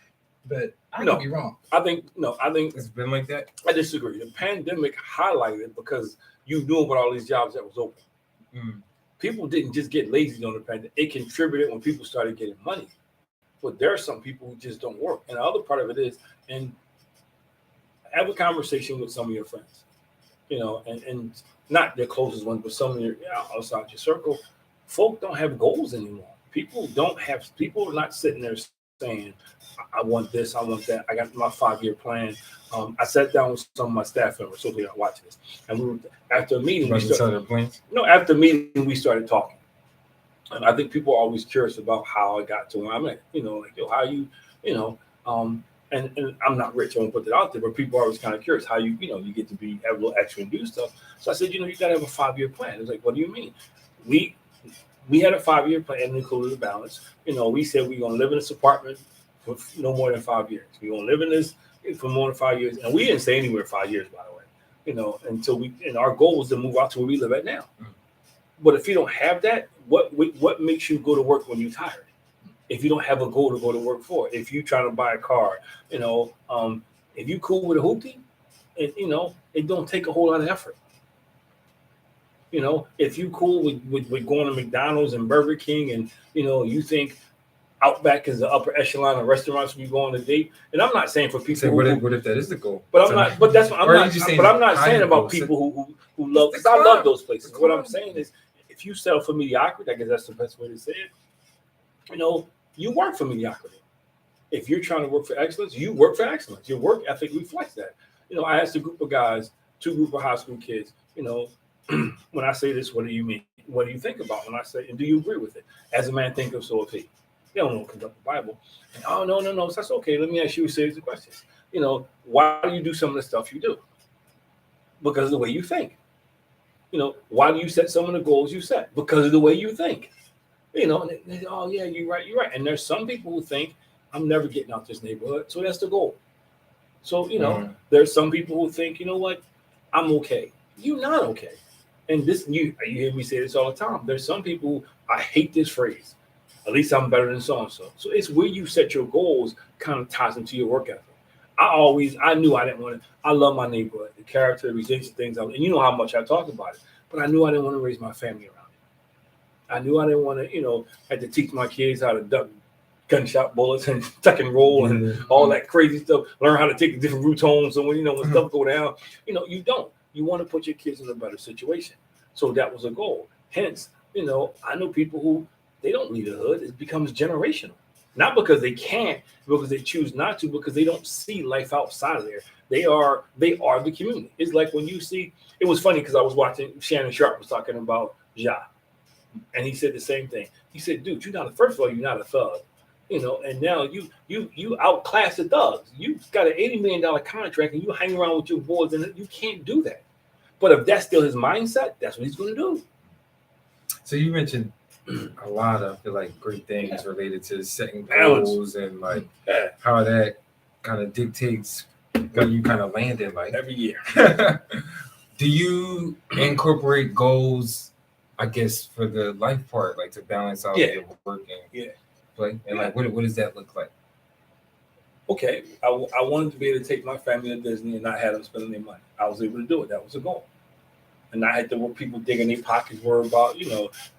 Speaker 3: but I
Speaker 2: No.
Speaker 3: could be wrong.
Speaker 2: I think
Speaker 1: It's been like that.
Speaker 2: I disagree. The pandemic highlighted it because you knew about all these jobs that was open.
Speaker 1: Mm.
Speaker 2: People didn't just get lazy on the pandemic. It contributed when people started getting money. But there are some people who just don't work. And the other part of it is, and have a conversation with some of your friends, and not their closest ones, but some of your outside your circle. Folk don't have goals anymore. People are not sitting there saying, I want this, I want that. I got my 5-year plan. I sat down with some of my staff members, so they are watching this. And after a meeting, after the meeting, we started talking. And I think people are always curious about how I got to where I'm at. How you, and I'm not rich, I won't put that out there, but people are always kind of curious how you get to have a little extra and do stuff. So I said, you got to have a 5-year plan. It's like, what do you mean? We had a 5-year plan and included a balance. We said we're going to live in this apartment for no more than 5 years. We're going to live in this for more than 5 years. And we didn't say anywhere 5 years, by the way, until and our goal was to move out to where we live at now. Mm-hmm. But if you don't have that, what makes you go to work when you're tired? If you don't have a goal to go to work for, if you're trying to buy a car, if you cool with a hoopty, it don't take a whole lot of effort. If you cool with going to McDonald's and Burger King, and you think Outback is the upper echelon of restaurants when you go on a date, and I'm not saying for people.
Speaker 1: So what if that is the goal?
Speaker 2: But I'm not. But that's what I'm not. But I'm not saying about people who love. Because I love those places. What I'm saying is, if you settle for mediocrity, I guess that's the best way to say it. You work for mediocrity. If you're trying to work for excellence, you work for excellence. Your work ethic reflects that. I asked a group of guys, 2 group of high school kids, when I say this, what do you mean? What do you think about when I say, and do you agree with it? As a man thinketh, so is he. They don't know conduct the Bible. And, oh, no. So that's okay. Let me ask you a series of questions. Why do you do some of the stuff you do? Because of the way you think. Why do you set some of the goals you set? Because of the way you think. And they, oh, yeah, you're right. And there's some people who think, I'm never getting out this neighborhood. So that's the goal. So, there's some people who think, you know what? I'm okay. You're not okay. And this, you hear me say this all the time. There's some people, I hate this phrase. At least I'm better than so-and-so. So it's where you set your goals kind of ties into your work ethic. I knew I didn't want to, I love my neighborhood, the character, the resilience, things, and you know how much I talk about it, but I knew I didn't want to raise my family around it. I knew I didn't want to, had to teach my kids how to duck gunshot bullets and tuck and roll and all that crazy stuff, learn how to take the different route homes. So when, when stuff go down, you don't. You want to put your kids in a better situation. So that was a goal. Hence, I know people who, they don't leave the hood. It becomes generational. Not because they can't, because they choose not to, because they don't see life outside of there. They are the community. It's like when you see, it was funny because I was watching, Shannon Sharp was talking about Ja. And he said the same thing. He said, dude, first of all, you're not a thug. And now you outclass the thugs. You got an $80 million contract and you hang around with your boys, and you can't do that. But if that's still his mindset, that's what he's going to do.
Speaker 1: So you mentioned a lot of great things related to setting goals and how that kind of dictates where you kind of land in life
Speaker 2: every year.
Speaker 1: Do you incorporate goals, I guess, for the life part, to balance out your work and play? And what does that look like?
Speaker 2: Okay, I wanted to be able to take my family to Disney and not have them spending their money. I was able to do it. That was a goal. And I had to people digging their pockets worry about,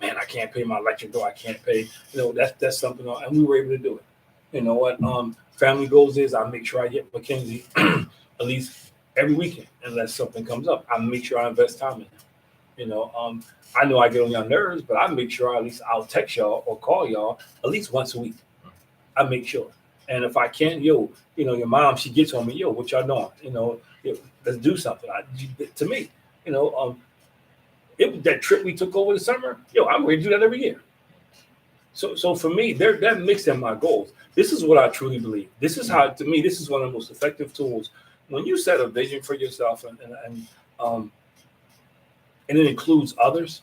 Speaker 2: man, I can't pay my electric bill. I can't pay, that's something. And we were able to do it. You know what? Family goals is I make sure I get Mackenzie at least every weekend, unless something comes up. I make sure I invest time in him. I know I get on your nerves, but I make sure I'll text y'all or call y'all at least once a week. I make sure. And if I can't, your mom, she gets on me, what y'all doing? Let's do something. To me, that trip we took over the summer, I'm ready to do that every year. So for me, that mixed in my goals. This is what I truly believe. This is how, to me, this is one of the most effective tools. When you set a vision for yourself and it includes others,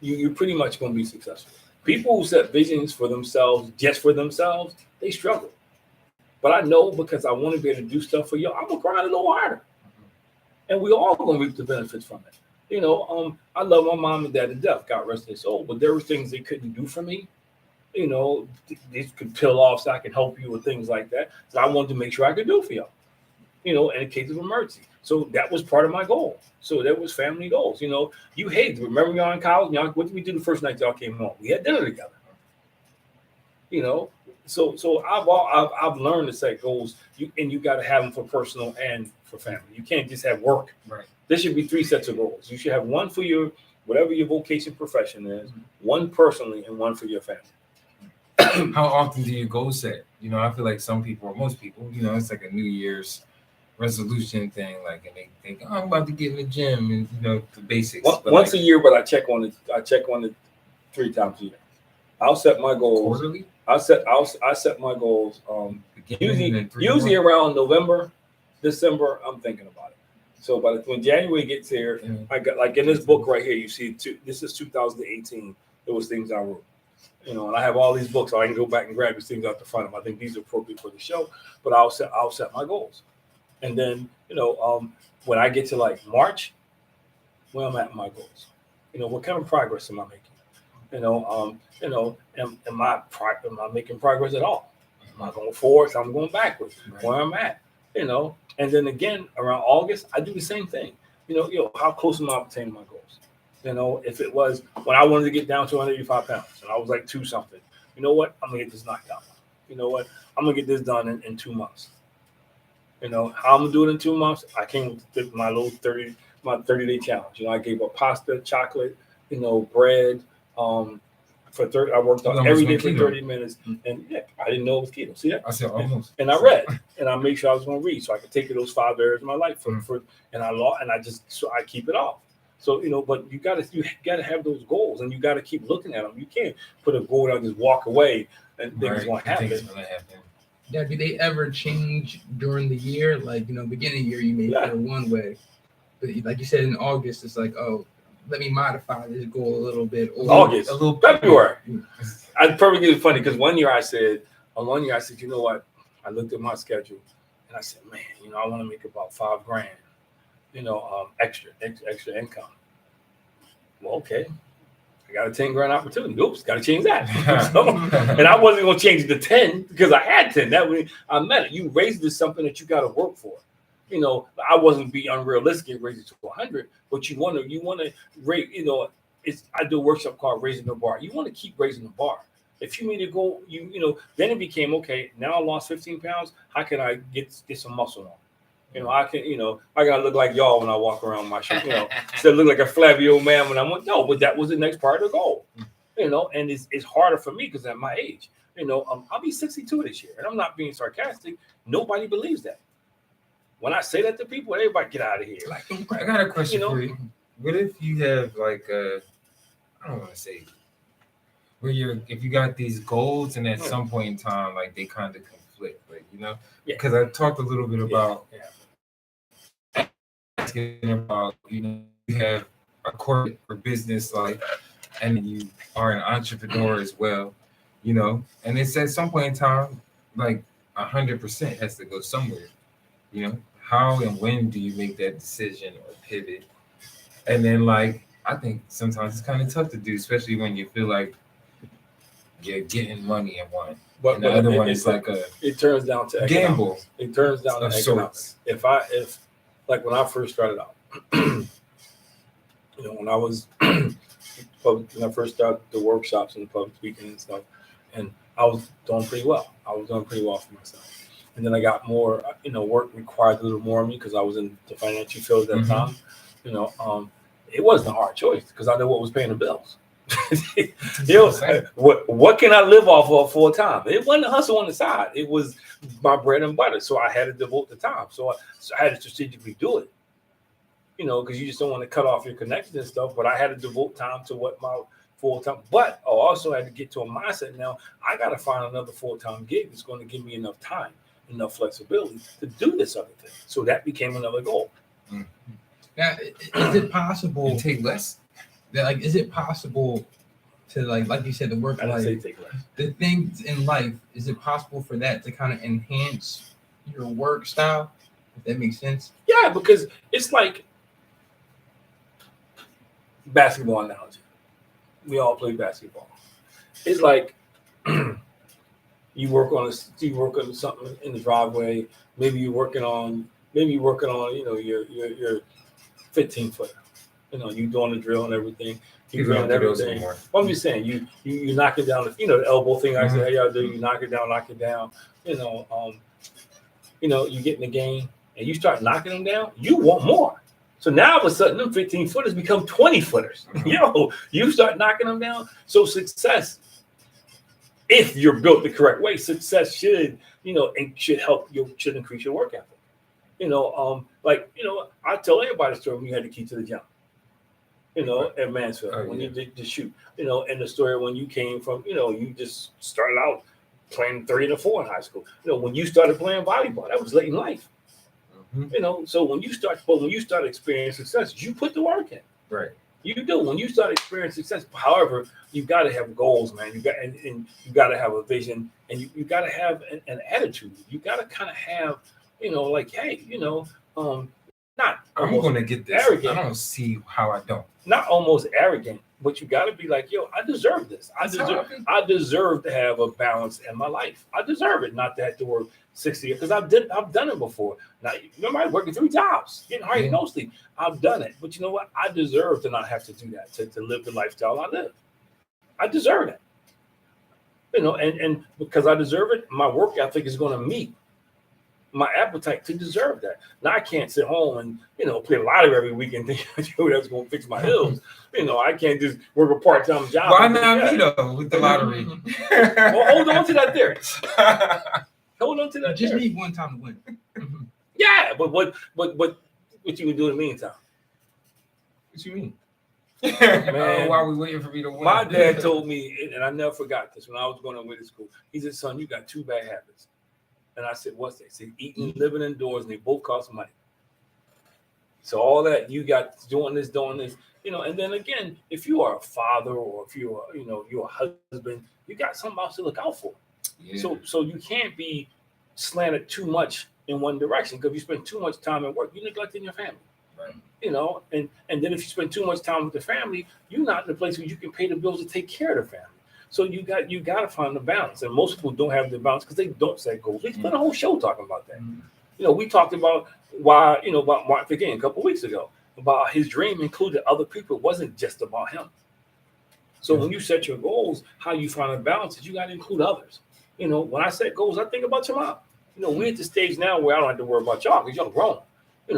Speaker 2: you're pretty much going to be successful. People who set visions for themselves, just for themselves, they struggle. But I know because I want to be able to do stuff for y'all, I'm gonna grind a little harder, and we all gonna reap the benefits from it. I love my mom and dad to death, God rest their soul. But there were things they couldn't do for me. These could peel off so I can help you with things like that. So I wanted to make sure I could do for y'all. In case of emergency. So that was part of my goal. So that was family goals. Remember y'all in college? What did we do the first night y'all came home? We had dinner together. So I've learned to set goals. You got to have them for personal and for family. You can't just have work.
Speaker 1: Right.
Speaker 2: There should be 3 sets of goals. You should have one for your whatever your vocation profession is, one personally, and one for your family.
Speaker 1: How often do you goal set? I feel like some people, or most people, it's like a New Year's resolution thing, like, and they think, I'm about to get in the gym, and the basics.
Speaker 2: Once a year, but I check on it 3 times a year. I'll set my goals
Speaker 1: quarterly.
Speaker 2: I set my goals. Usually around November, December, I'm thinking about it. So when January gets here, I got, like in this book right here, you see this is 2018. There was things I wrote. And I have all these books, so I can go back and grab these things out the front of them. I think these are appropriate for the show, but I'll set my goals. And then, when I get to like March, where I'm at my goals, what kind of progress am I making? Am I making progress at all? Am I going forward? I'm going backwards. Right. Where I'm at, and then again, around August, I do the same thing. How close am I obtaining my goals? If it was when I wanted to get down to 185 pounds and I was like 2 something, you know what? I'm going to get this knocked out. You know what? I'm going to get this done in 2 months. How I'm going to do it in 2 months, I came with my little 30-day challenge. I gave up pasta, chocolate, bread. I worked out every day for 30 minutes. And I didn't know it was keto. See that?
Speaker 1: I said almost.
Speaker 2: And I read and I made sure I was going to read so I could take those 5 areas of my life and I keep it off. So, but you gotta have those goals and you gotta keep looking at them. You can't put a goal out and just walk away and think it's going to happen.
Speaker 3: Yeah, do they ever change during the year? Like, beginning of the year, you may feel one way. But like you said, in August, it's like, oh, let me modify this goal a little bit.
Speaker 2: August, a little February. I perfectly funny because one year I said, you know what? I looked at my schedule and I said, man, I want to make about $5,000, extra income. Well, okay. I got a $10,000 opportunity. Oops, got to change that. And I wasn't going to change it to 10 because I had 10. That way I meant it. You raised it to something that you got to work for. I wasn't being unrealistic and raise it to 100, but you want to rate, I do a workshop called Raising the Bar. You want to keep raising the bar. If you need to go, then it became, okay, now I lost 15 pounds. How can I get some muscle on? I gotta look like y'all when I walk around my show, instead of look like a flabby old man when but that was the next part of the goal, and it's harder for me because at my age, I'll be 62 this year, and I'm not being sarcastic. Nobody believes that. When I say that to people, everybody get out of here.
Speaker 1: Like, I got a question for you. What if you have like I don't want to say if you got these goals and at some point in time, like they kind of conflict, like, because I talked a little bit about asking about, you have a corporate or business life and you are an entrepreneur as well, and it's at some point in time, like 100% has to go somewhere, how and when do you make that decision or pivot? And then, like, I think sometimes it's kind of tough to do, especially when you feel like you're getting money in one. But the other one is like
Speaker 2: it turns down to
Speaker 1: gamble.
Speaker 2: Economics. It turns down to economics. If like when I first started out, when I first started the workshops and the public speaking and stuff, and I was doing pretty well. I was doing pretty well for myself. And then I got more, work required a little more of me because I was in the financial field at that time. It wasn't a hard choice because I know what was paying the bills. What can I live off of full time? It wasn't a hustle on the side. It was my bread and butter. So I had to devote the time. So I had to strategically do it. Because you just don't want to cut off your connections and stuff. But I had to devote time to what my full time. But I also had to get to a mindset now. I got to find another full time gig that's going to give me enough time, enough flexibility to do this other thing. So that became another goal.
Speaker 3: Now, is it possible
Speaker 1: to take less?
Speaker 3: Is it possible to like you said, the work
Speaker 2: I didn't say
Speaker 3: life,
Speaker 2: take less.
Speaker 3: the things in life, is it possible for that to kind of enhance your work style? If that makes sense.
Speaker 2: Yeah, because it's like basketball analogy. We all play basketball. It's like you work on something in the driveway. Maybe you're working on your 15-footer. You doing the drill and everything. You
Speaker 1: People don't
Speaker 2: doing
Speaker 1: do those
Speaker 2: everything.
Speaker 1: anymore.
Speaker 2: Well, I'm just saying you knock it down. The elbow thing. I
Speaker 1: Mhm.
Speaker 2: said, hey, y'all do. You knock it down. You get in the game and you start knocking them down. You want more. So now all of a sudden, them 15-footers become 20-footers.
Speaker 1: Mhm.
Speaker 2: You start knocking them down. So success, if you're built the correct way, success should should increase your work ethic. I tell everybody the story when you had the key to the jump. At Mansfield when you did the shoot. And the story when you came from, you just started out playing 3 and 4 in high school. When you started playing volleyball, that was late in life.
Speaker 1: Mhm.
Speaker 2: So when you start experiencing success, you put the work in.
Speaker 1: Right.
Speaker 2: You do. When you start experiencing success, however, you got to have goals, man. And you got to have a vision, and you got to have an attitude. You got to kind of have, like, hey, not
Speaker 1: I'm
Speaker 2: almost
Speaker 1: going to get this.
Speaker 2: arrogant.
Speaker 1: I don't see how I don't.
Speaker 2: Not almost arrogant, but you got to be like, yo, I deserve this. I deserve to have a balance in my life. I deserve it, not to have to work 60 years, because I've done it before. Now, remember, I working 3 jobs, getting hired, no sleep. I've done it, but you know what? I deserve to not have to do that, to live the lifestyle I live. I deserve it. And because I deserve it, my work ethic is going to meet my appetite to deserve that. Now I can't sit home and play a lottery every week and think that's going to fix my bills. I can't just work a part-time job.
Speaker 1: Why not me though with the lottery?
Speaker 2: Well, hold on to that theory. Hold on to that.
Speaker 3: You just need one time to win.
Speaker 2: Yeah, but what you would do in the meantime?
Speaker 1: What you mean?
Speaker 2: Man,
Speaker 1: why are we waiting for me to win?
Speaker 2: My dad told me, and I never forgot this when I was going to middle school. He said, "Son, you got 2 bad habits." And I said, "What's that?" He said, "Eating, living indoors, and they both cost money." So all that you got doing this, and then again, if you are a father or if you are, you're a husband, you got something else to look out for. Yeah. So you can't be slanted too much in one direction, because if you spend too much time at work, you're neglecting your family.
Speaker 1: Right.
Speaker 2: And then if you spend too much time with the family, you're not in a place where you can pay the bills to take care of the family. So you got to find the balance, and most people don't have the balance because they don't set goals. We spent a whole show talking about that. We talked about why, about Martin again a couple of weeks ago, about his dream included other people. It wasn't just about him. So when you set your goals, how you find a balance is you got to include others. When I set goals, I think about your mom. We're at the stage now where I don't have to worry about y'all because y'all grown.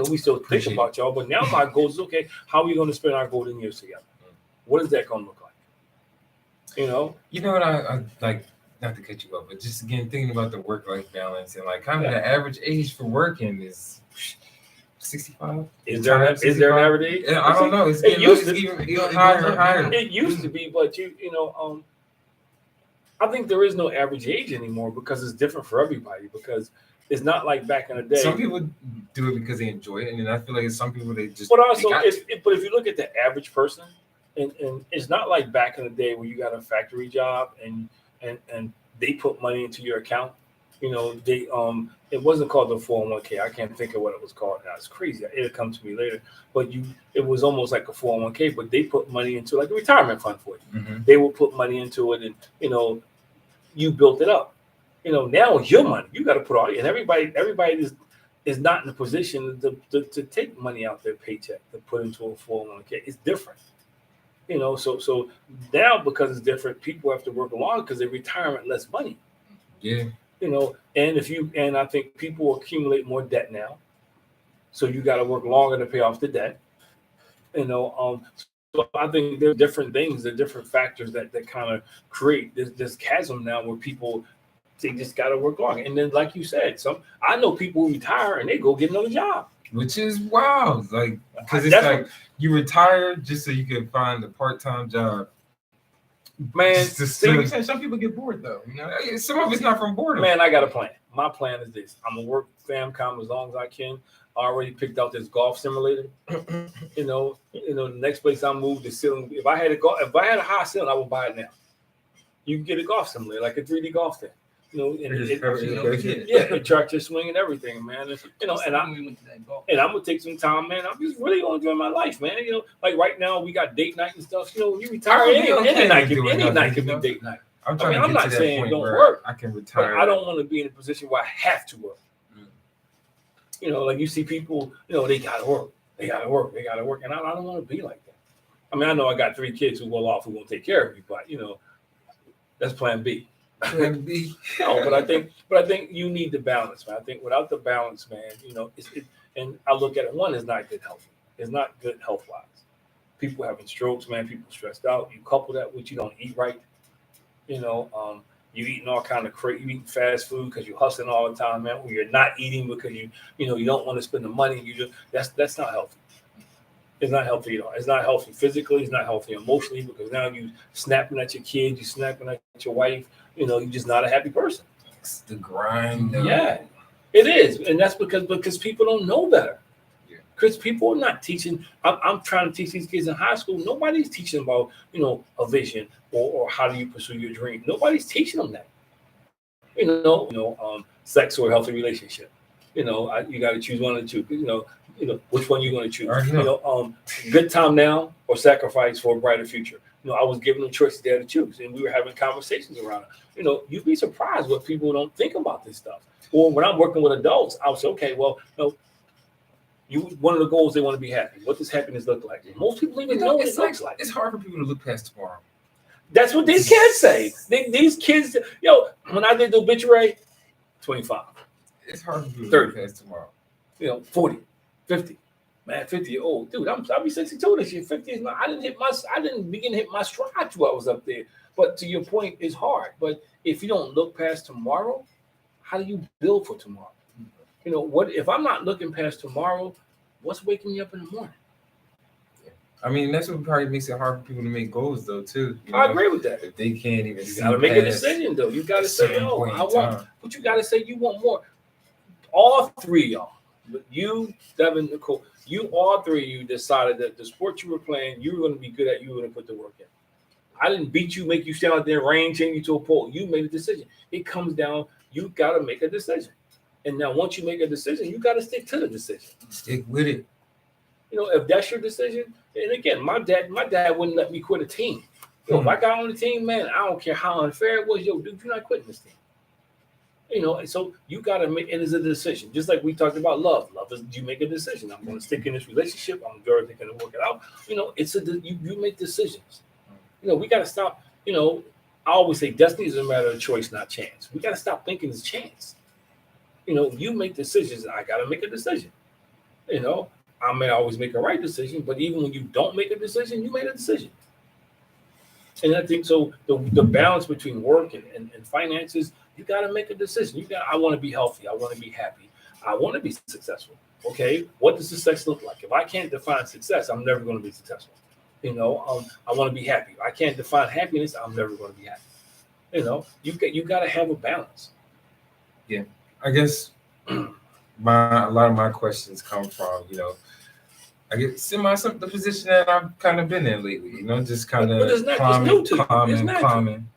Speaker 2: We still think about y'all, but now my goal is, okay, how are we going to spend our golden years together? What is that going to look like?
Speaker 1: You know what I like, not to cut you off, but just again thinking about the work-life balance and like kind of the average age for working is 65.
Speaker 2: Is there an average age?
Speaker 1: I don't know. It's getting higher and higher.
Speaker 2: It used to be, but I think there is no average age anymore because it's different for everybody. Because it's not like back in the day.
Speaker 1: Some people do it because they enjoy it, and then I feel like some people they just.
Speaker 2: But also, if you look at the average person. And it's not like back in the day where you got a factory job and they put money into your account. They it wasn't called the 401k. I can't think of what it was called now. It's crazy. It'll come to me later. But it was almost like a 401k, but they put money into like a retirement fund for you. Mm-hmm. They will put money into it, and you built it up. Now it's your money. You got to put all, and everybody is not in a position to take money out their paycheck to put into a 401k. It's different. So now because it's different, people have to work along because they retire at less money.
Speaker 1: Yeah.
Speaker 2: And I think people accumulate more debt now. So you got to work longer to pay off the debt. So I think there are different things, there are different factors that kind of create this chasm now where people, they just got to work long. And then, like you said, I know people who retire and they go get another job.
Speaker 1: Which is wild, like, because it's like you retire just so you can find a part-time job
Speaker 2: Man,
Speaker 3: Like you said, some people get bored though.
Speaker 1: Some of it's not from boredom.
Speaker 2: Man, I got a plan. My plan is this: I'm gonna work FamCom as long as I can. I already picked out this golf simulator. The next place I move, the ceiling. If I had a high ceiling, I would buy it now. You can get a golf simulator, like a 3D golf thing. Track your swing and everything, man. And I'm gonna take some time, man. I'm just really gonna enjoy my life, man. Like right now we got date night and stuff. When you retire, any night can be date night.
Speaker 1: I'm not saying don't
Speaker 2: work.
Speaker 1: I can retire.
Speaker 2: But I don't want to be in a position where I have to work. Like you see people, they gotta work. And I don't want to be like that. I mean, I know I got 3 kids who will off who won't take care of me, but that's plan B.
Speaker 1: Plan B.
Speaker 2: No, but I think you need the balance, man. I think without the balance, man, and I look at it, one is not good health. It's not good health wise. People having strokes, man, people stressed out. You couple that with you don't eat right. You eating all kind of you eating fast food because you're hustling all the time, man. Or you're not eating because you don't want to spend the money. That's not healthy. It's not healthy at all. It's not healthy physically. It's not healthy emotionally because now you snapping at your kids, you snapping at your wife. You're just not a happy person.
Speaker 1: It's the grind.
Speaker 2: Yeah, it is, and that's because people don't know better. Because people are not teaching. I'm trying to teach these kids in high school. Nobody's teaching about a vision or how do you pursue your dream. Nobody's teaching them that. Sex or a healthy relationship. You got to choose one of the two. Which one you're going to choose. Good time now or sacrifice for a brighter future. I was giving them choices there to choose, and we were having conversations around it. You'd be surprised what people don't think about this stuff. Or when I'm working with adults, I'll say, okay, well, one of the goals they want to be happy. What does happiness look like? Most people even know what it looks like.
Speaker 1: It's hard for people to look past tomorrow.
Speaker 2: That's what these kids say. These kids, when I did the obituary, 25.
Speaker 1: It's hard for people
Speaker 2: 30.
Speaker 1: to look past tomorrow.
Speaker 2: 40, 50. Man, 50. Oh, dude, I'll be 62 this year. 50 is not. I didn't begin to hit my stride till I was up there. But to your point, it's hard. But if you don't look past tomorrow, how do you build for tomorrow? What if I'm not looking past tomorrow? What's waking me up in the morning?
Speaker 1: I mean, that's what probably makes it hard for people to make goals, though, too.
Speaker 2: I agree with that.
Speaker 1: If they can't even,
Speaker 2: you got to make a decision, though. You got to say, I want. But you got to say you want more. All 3 of y'all, you, Devin, Nicole, all 3 of you decided that the sport you were playing, you were going to be good at. You were going to put the work in. I didn't beat you, make you stand out there, rain, chain you to a pole. You made a decision. It comes down. You got to make a decision. And now, once you make a decision, you got to stick to the decision.
Speaker 1: Stick with it.
Speaker 2: If that's your decision, and again, my dad wouldn't let me quit a team. If I got on the team, man, I don't care how unfair it was. Dude, you're not quitting this team. And so you got to make it as a decision. Just like we talked about love. Love is you make a decision. I'm going to stick in this relationship. I'm going to work it out. It's you make decisions. We got to stop. I always say destiny is a matter of choice, not chance. We got to stop thinking it's chance. You make decisions. I got to make a decision. I may always make a right decision, but even when you don't make a decision, you made a decision. And I think so. The balance between work and finances, you got to make a decision. I want to be healthy. I want to be happy. I want to be successful. Okay, what does success look like? If I can't define success, I'm never going to be successful. I want to be happy. I can't define happiness. I'm never going to be happy. You got to have a balance.
Speaker 1: Yeah. I guess a lot of my questions come from, I get the position that I've kind of been in lately, just kind of climbing.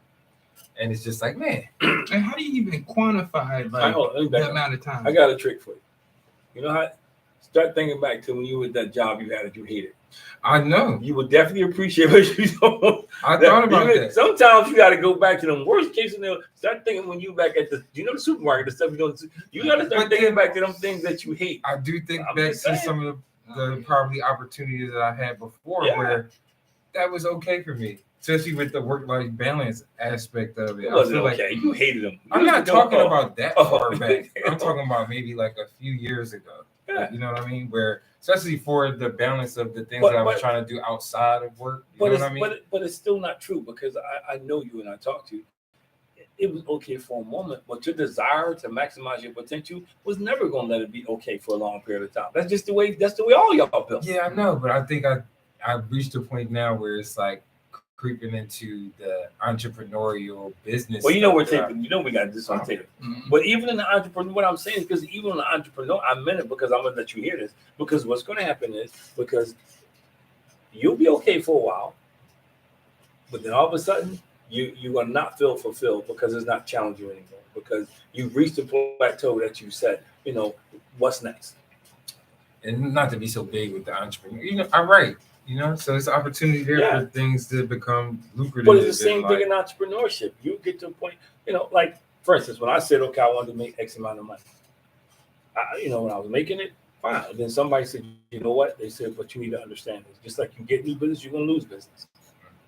Speaker 1: And it's just like, man.
Speaker 3: And how do you even quantify the amount of time?
Speaker 2: I got a trick for you. Start thinking back to when you were at that job you had that you hated.
Speaker 1: I know.
Speaker 2: You would definitely appreciate what you do.
Speaker 1: I thought about that.
Speaker 2: Sometimes you got to go back to them worst case scenario. Start thinking when you back at the supermarket, the stuff you don't. You got to start thinking back to them things that you hate.
Speaker 1: I do think back to some of the probably opportunities that I had before where that was okay for me, especially with the work-life balance aspect of it.
Speaker 2: It wasn't okay. You hated them.
Speaker 1: I'm not talking about that far back. I'm talking about maybe like a few years ago.
Speaker 2: Yeah.
Speaker 1: You know what I mean? Where especially for the balance of the things that I was trying to do outside of work. You know what I mean?
Speaker 2: But it's still not true because I know you and I talked to you. It was okay for a moment, but your desire to maximize your potential was never going to let it be okay for a long period of time. That's the way all y'all built.
Speaker 1: Yeah, I know, but I think I reached a point now where it's like creeping into the entrepreneurial business.
Speaker 2: Well, you know,
Speaker 1: stuff that
Speaker 2: we got this on tape.
Speaker 3: Mhm.
Speaker 2: But even in the entrepreneur, what I'm saying is because even in the entrepreneur, I meant it because I'm gonna let you hear this. Because what's gonna happen is because you'll be okay for a while, but then all of a sudden you are not feel fulfilled because it's not challenging you anymore. Because you've reached the plateau that you said, you know, what's next?
Speaker 1: and not to be so big with the entrepreneur. You know, I'm right. You know, so it's opportunity there
Speaker 2: Yeah.
Speaker 1: for things to become lucrative.
Speaker 2: But it's the same
Speaker 1: and,
Speaker 2: thing in entrepreneurship. You get to a point, you know, like for instance, when I said, okay, I wanted to make X amount of money, you know, when I was making it, fine. And then somebody said, you know what? They said, but you need to understand this. Just like you get new business, you're gonna lose business.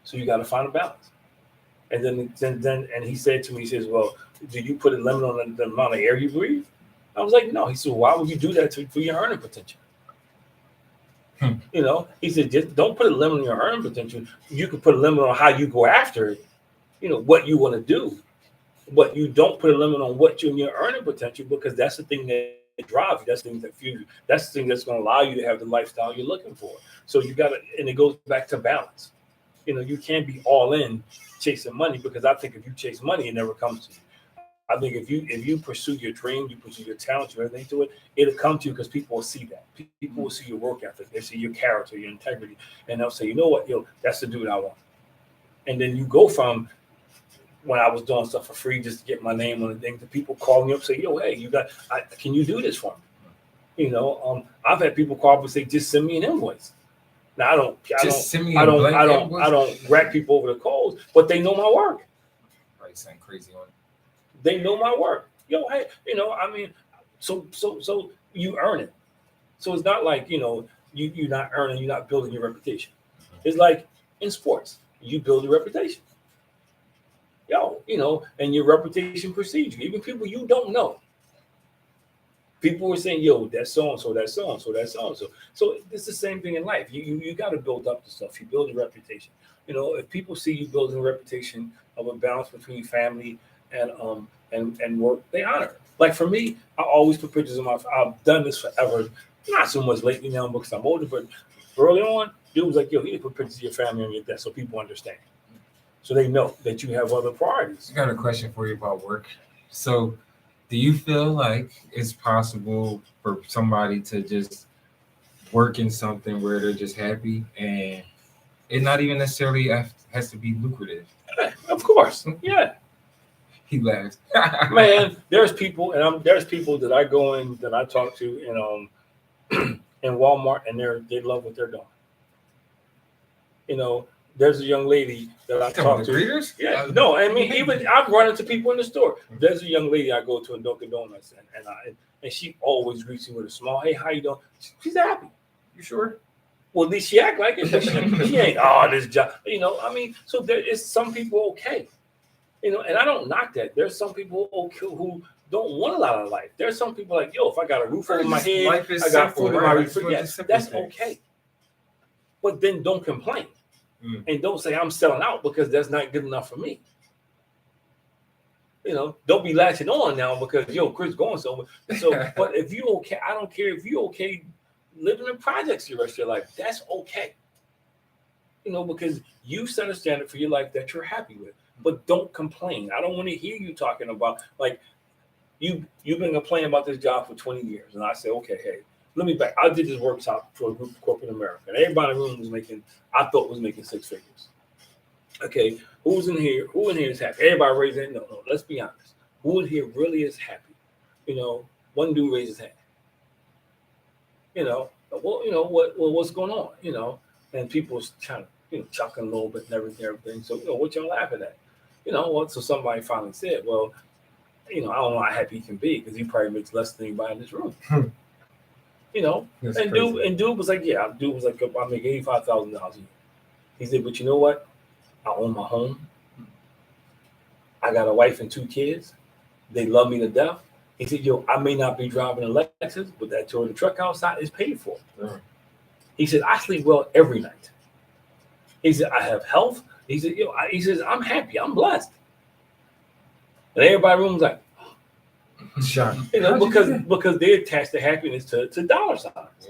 Speaker 2: So you got to find a balance. And then, and he said to me, he says, well, do you put a limit on the amount of air you breathe? I was like, no. He said, why would you do that for your earning potential? You know, he said, just don't put a limit on your earning potential. You can put a limit on how you go after it, you know, what you want to do. But you don't put a limit on what your earning potential, because that's the thing that drives you. That's the thing that fuels you. That's the thing that's going to allow you to have the lifestyle you're looking for. So you got to, and it goes back to balance. You know, you can't be all in chasing money, because I think if you chase money, it never comes to you. I think if you pursue your dream, you pursue your talent, you everything to it, it'll come to you because people will see that. People will see your work ethic, they see your character, your integrity, and they'll say, you know what, yo, that's the dude I want. And then you go from when I was doing stuff for free just to get my name on the thing to people calling you up, say, yo, hey, can you do this for me? You know, I've had people call up and say, just send me an invoice. Now I don't rack people over the coals, but they know my work.
Speaker 1: Right, sound crazy on it.
Speaker 2: They know my work. Yo, hey, you know, I mean, so you earn it. So it's not like, you know, you're not earning, you're not building your reputation. It's like in sports, you build your reputation. Yo, you know, and your reputation precedes you. Even people you don't know. People were saying, yo, that's so-and-so, that's so-and-so, that's so-and-so. So it's the same thing in life. You got to build up the stuff. You build a reputation. You know, if people see you building a reputation of a balance between family and work, they honor it. Like for me, I always put pictures of I've done this forever. Not so much lately now because I'm older, but early on, dude was like, yo, you need to put pictures of your family on your desk so people understand. So they know that you have other priorities.
Speaker 1: I got a question for you about work. So do you feel like it's possible for somebody to just work in something where they're just happy and it not even necessarily has to be lucrative?
Speaker 2: Yeah, of course. Yeah.
Speaker 1: He laughed.
Speaker 2: Man, there's people that I go in that I talk to in Walmart, and they love what they're doing. You know, there's a young lady that I talk to.
Speaker 1: Greeters?
Speaker 2: Yeah, no, I mean, even I've run into people in the store. There's a young lady I go to in Dunkin' Donuts, and she always greets me with a smile. Hey, how you doing? She's happy.
Speaker 1: You sure?
Speaker 2: Well, at least she act like it, but she ain't. Oh, this job. You know, I mean, so there is some people okay. You know, and I don't knock that. There's some people who don't want a lot of life. There's some people like, yo, if I got a roof over my head, I got food in my refrigerator. That's okay. But then don't complain. And don't say I'm selling out because that's not good enough for me. You know, don't be latching on now because Chris going so. But if you okay, I don't care if you okay living in projects the rest of your life. That's okay. You know, because you set a standard for your life that you're happy with. But don't complain. I don't want to hear you talking about like you've been complaining about this job for 20 years. And I say, okay, hey, let me back. I did this workshop for a group of corporate America. And everybody in the room was making 6 figures. Okay, who in here is happy? Everybody raise their hand. No, let's be honest. Who in here really is happy? You know, one dude raised his hand. You know, what's going on? You know, and people was kind of chuckling a little bit and everything. So, what y'all laughing at? You know what? So somebody finally said, well, I don't know how happy he can be because he probably makes less than anybody in this room. You know,
Speaker 1: That's
Speaker 2: and
Speaker 1: crazy.
Speaker 2: dude was like, yeah, I make $85,000 a year. He said, but you know what? I own my home. I got a wife and 2 kids. They love me to death. He said, I may not be driving a Lexus, but that Toyota truck outside is paid for.
Speaker 1: Sure.
Speaker 2: He said, I sleep well every night. He said, I have health. He said, he says, I'm happy. I'm blessed. And everybody in the room was like,
Speaker 1: Shocked.
Speaker 2: because they attach the happiness to dollar signs.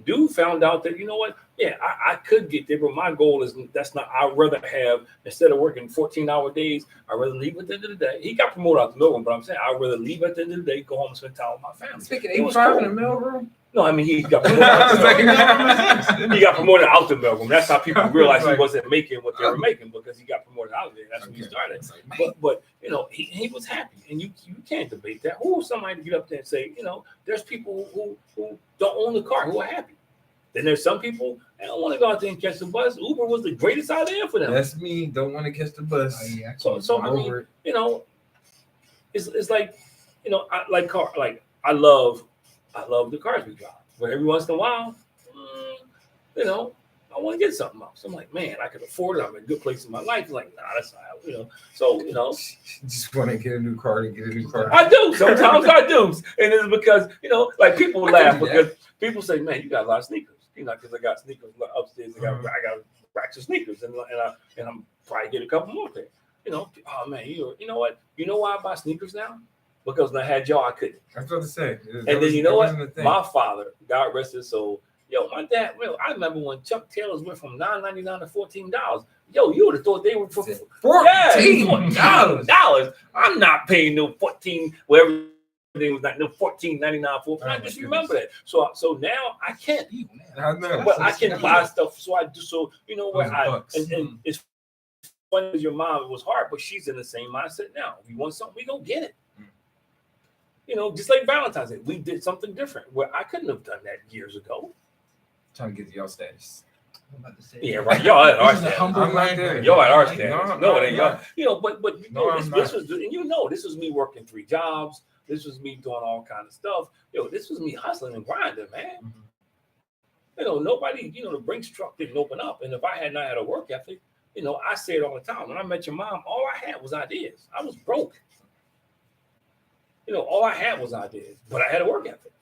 Speaker 2: Dude found out that, you know what, Yeah, I could get there, but my goal is that's not. I'd rather have, instead of working 14-hour days, I'd rather leave at the end of the day. He got promoted out the mailroom, but I'm saying I'd rather leave at the end of the day, go home and spend time with my family.
Speaker 1: Speaking
Speaker 2: It was
Speaker 1: 85
Speaker 2: cool.
Speaker 1: in the mailroom.
Speaker 2: No, I mean he got promoted out the mailroom. He got promoted out the mailroom. That's how people realized he wasn't making what they were making because he got promoted out of there. That's when he started. But you know, he was happy, and you can't debate that. Who is somebody to get up there and say, you know, there's people who don't own the car who are happy. Then there's some people that don't want to go out there and catch the bus. Uber was the greatest idea for them.
Speaker 1: That's me. Don't want to catch the bus.
Speaker 2: So I mean, you know, it's like, you know, I love the cars we drive, but every once in a while, you know, I want to get something else. I'm like, man, I can afford it. I'm in a good place in my life. Like, nah, that's not how, you know. So, you know,
Speaker 1: just want to get a new car to get a new car.
Speaker 2: I do. Sometimes I do, and it's because, you know, like people laugh because people say, man, you got a lot of sneakers. You know, because I got sneakers upstairs. I got racks of sneakers, and I'm probably get a couple more there. You know, oh man, you know what? You know why I buy sneakers now? Because when I had y'all, I couldn't.
Speaker 1: I was about to say.
Speaker 2: And then you know what? My father, God rest his soul. Yo, my dad. Well, I remember when Chuck Taylors went from $9.99 to $14. Yo, you would have thought they were for $14. I'm not paying no 14 whatever. It was like no $14.99 for. I just remember that. So now I can't.
Speaker 1: I know.
Speaker 2: But I can buy stuff. So I do. So you know what? And it's funny because your mom, it was hard, but she's in the same mindset now. If you want something, we go get it. You know, just like Valentine's Day, we did something different where I couldn't have done that years ago.
Speaker 1: Trying to get to your status.
Speaker 3: I'm about to say.
Speaker 2: Yeah, right. Y'all at our status.
Speaker 1: I'm not there.
Speaker 2: Y'all at our status. No, it ain't y'all.
Speaker 1: Not.
Speaker 2: You know, but you know,
Speaker 1: No,
Speaker 2: this was, and you know, this was me working 3 jobs. This was me doing all kind of stuff. Yo, this was me hustling and grinding, man. Mm-hmm. You know, nobody, you know, the Brinks truck didn't open up. And if I had not had a work ethic, you know, I say it all the time. When I met your mom, all I had was ideas. I was broke. You know, all I had was ideas, but I had a work ethic.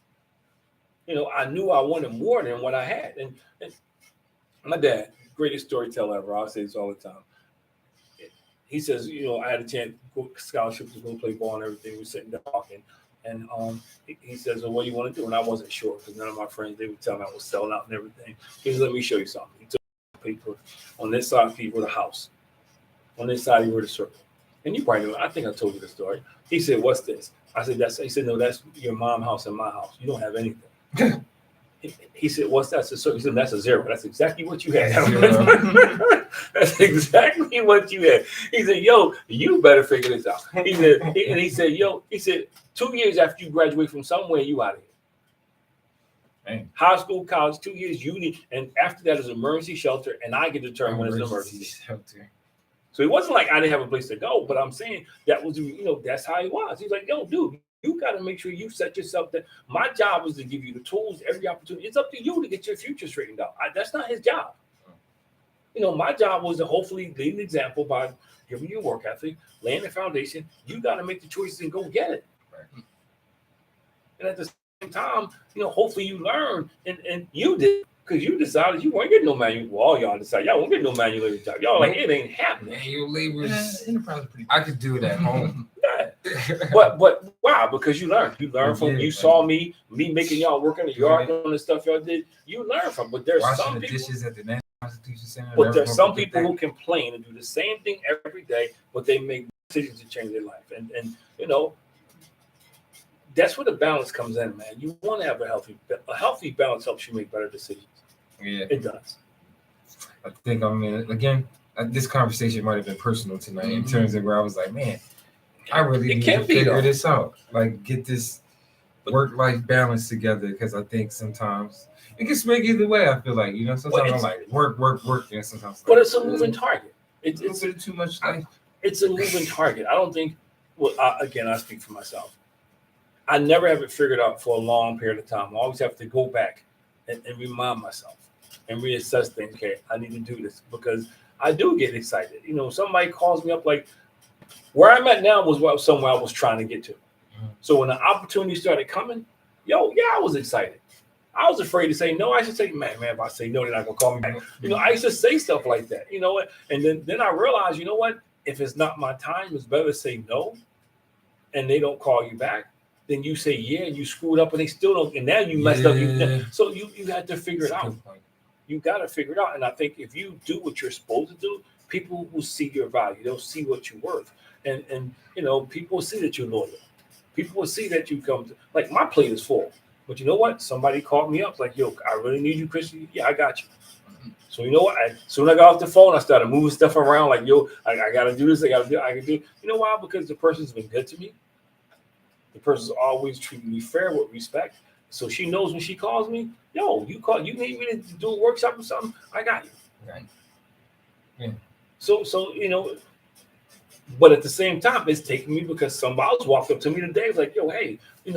Speaker 2: You know, I knew I wanted more than what I had. And my dad, greatest storyteller ever, I'll say this all the time. He says, you know, I had a chance to go scholarships to go play ball and everything. We were sitting there talking. And he says, well, what do you want to do? And I wasn't sure because none of my friends, they would tell me I was selling out and everything. He said, let me show you something. He took paper. On this side, he wrote a house. On this side, he wrote a circle. And you probably know, I think I told you the story. He said, what's this? I said, he said, no, that's your mom's house and my house. You don't have anything. He said, what's that? So he said, that's a 0. That's exactly what you had. That's exactly what you had. He said, yo, you better figure this out. He said, 2 years after you graduate from somewhere, you out of here.
Speaker 1: Dang.
Speaker 2: High school, college, 2 years, uni, and after that is emergency shelter, and I get to determine when it's an emergency shelter. So it wasn't like I didn't have a place to go, but I'm saying that was, you know, that's how he was. He's like, yo, dude, you got to make sure you set yourself there. My job is to give you the tools, every opportunity. It's up to you to get your future straightened out. That's not his job. You know, my job was to hopefully lead an example by giving you a work ethic, laying the foundation. You got to make the choices and go get it. Right. And at the same time, you know, hopefully you learn, and you did. Because you decided you weren't getting no manual. Well, all y'all decided y'all won't get no manual labor job. Y'all like, it ain't happening.
Speaker 1: Manual labor I could do it at home.
Speaker 2: Yeah. but why? Because you learned. You learned from you saw me making y'all work in the yard doing the stuff y'all did. You learned from. But there's some people
Speaker 1: dishes at the National Constitution Center.
Speaker 2: But there's some people who complain and do the same thing every day, but they make decisions to change their life. And you know, that's where the balance comes in, man. You want to have a healthy balance helps you make better decisions.
Speaker 1: Yeah,
Speaker 2: it does.
Speaker 1: I think again, this conversation might have been personal tonight in terms of where I was like, man, I really need to figure this out. Like, get this work-life balance together, because I think sometimes it can swing either way. I feel like, you know, sometimes I'm like work, and sometimes.
Speaker 2: But it's a moving target.
Speaker 1: It's too much life.
Speaker 2: It's a moving target. I don't think. Well, again, I speak for myself. I never have it figured out for a long period of time. I always have to go back and remind myself and reassess things. Okay, I need to do this because I do get excited. You know, somebody calls me up like, where I'm at now was somewhere I was trying to get to. So when the opportunity started coming, I was excited. I was afraid to say no. I should say, man, if I say no, they're not gonna call me back. You know, I used to say stuff like that. You know what? And then I realized, you know what? If it's not my time, it's better to say no, and they don't call you back. Then you say yeah, and you screwed up, and they still don't. And now you messed up. So you had to figure it out. you got to figure it out. And I think if you do what you're supposed to do, people will see your value. They'll see what you're worth. And people will see that you're loyal. People will see that you come to, like, my plate is full. But you know what? Somebody called me up like, yo, I really need you, Christian. Yeah, I got you. So you know what? Soon I got off the phone, I started moving stuff around like, yo, I got to do this. I can do. You know why? Because the person's been good to me. The person's always treated me fair with respect. So she knows when she calls me, yo, you need me to do a workshop or something, I got you.
Speaker 1: Right. Yeah.
Speaker 2: So but at the same time, it's taking me because somebody else walked up to me today, like, yo, hey, we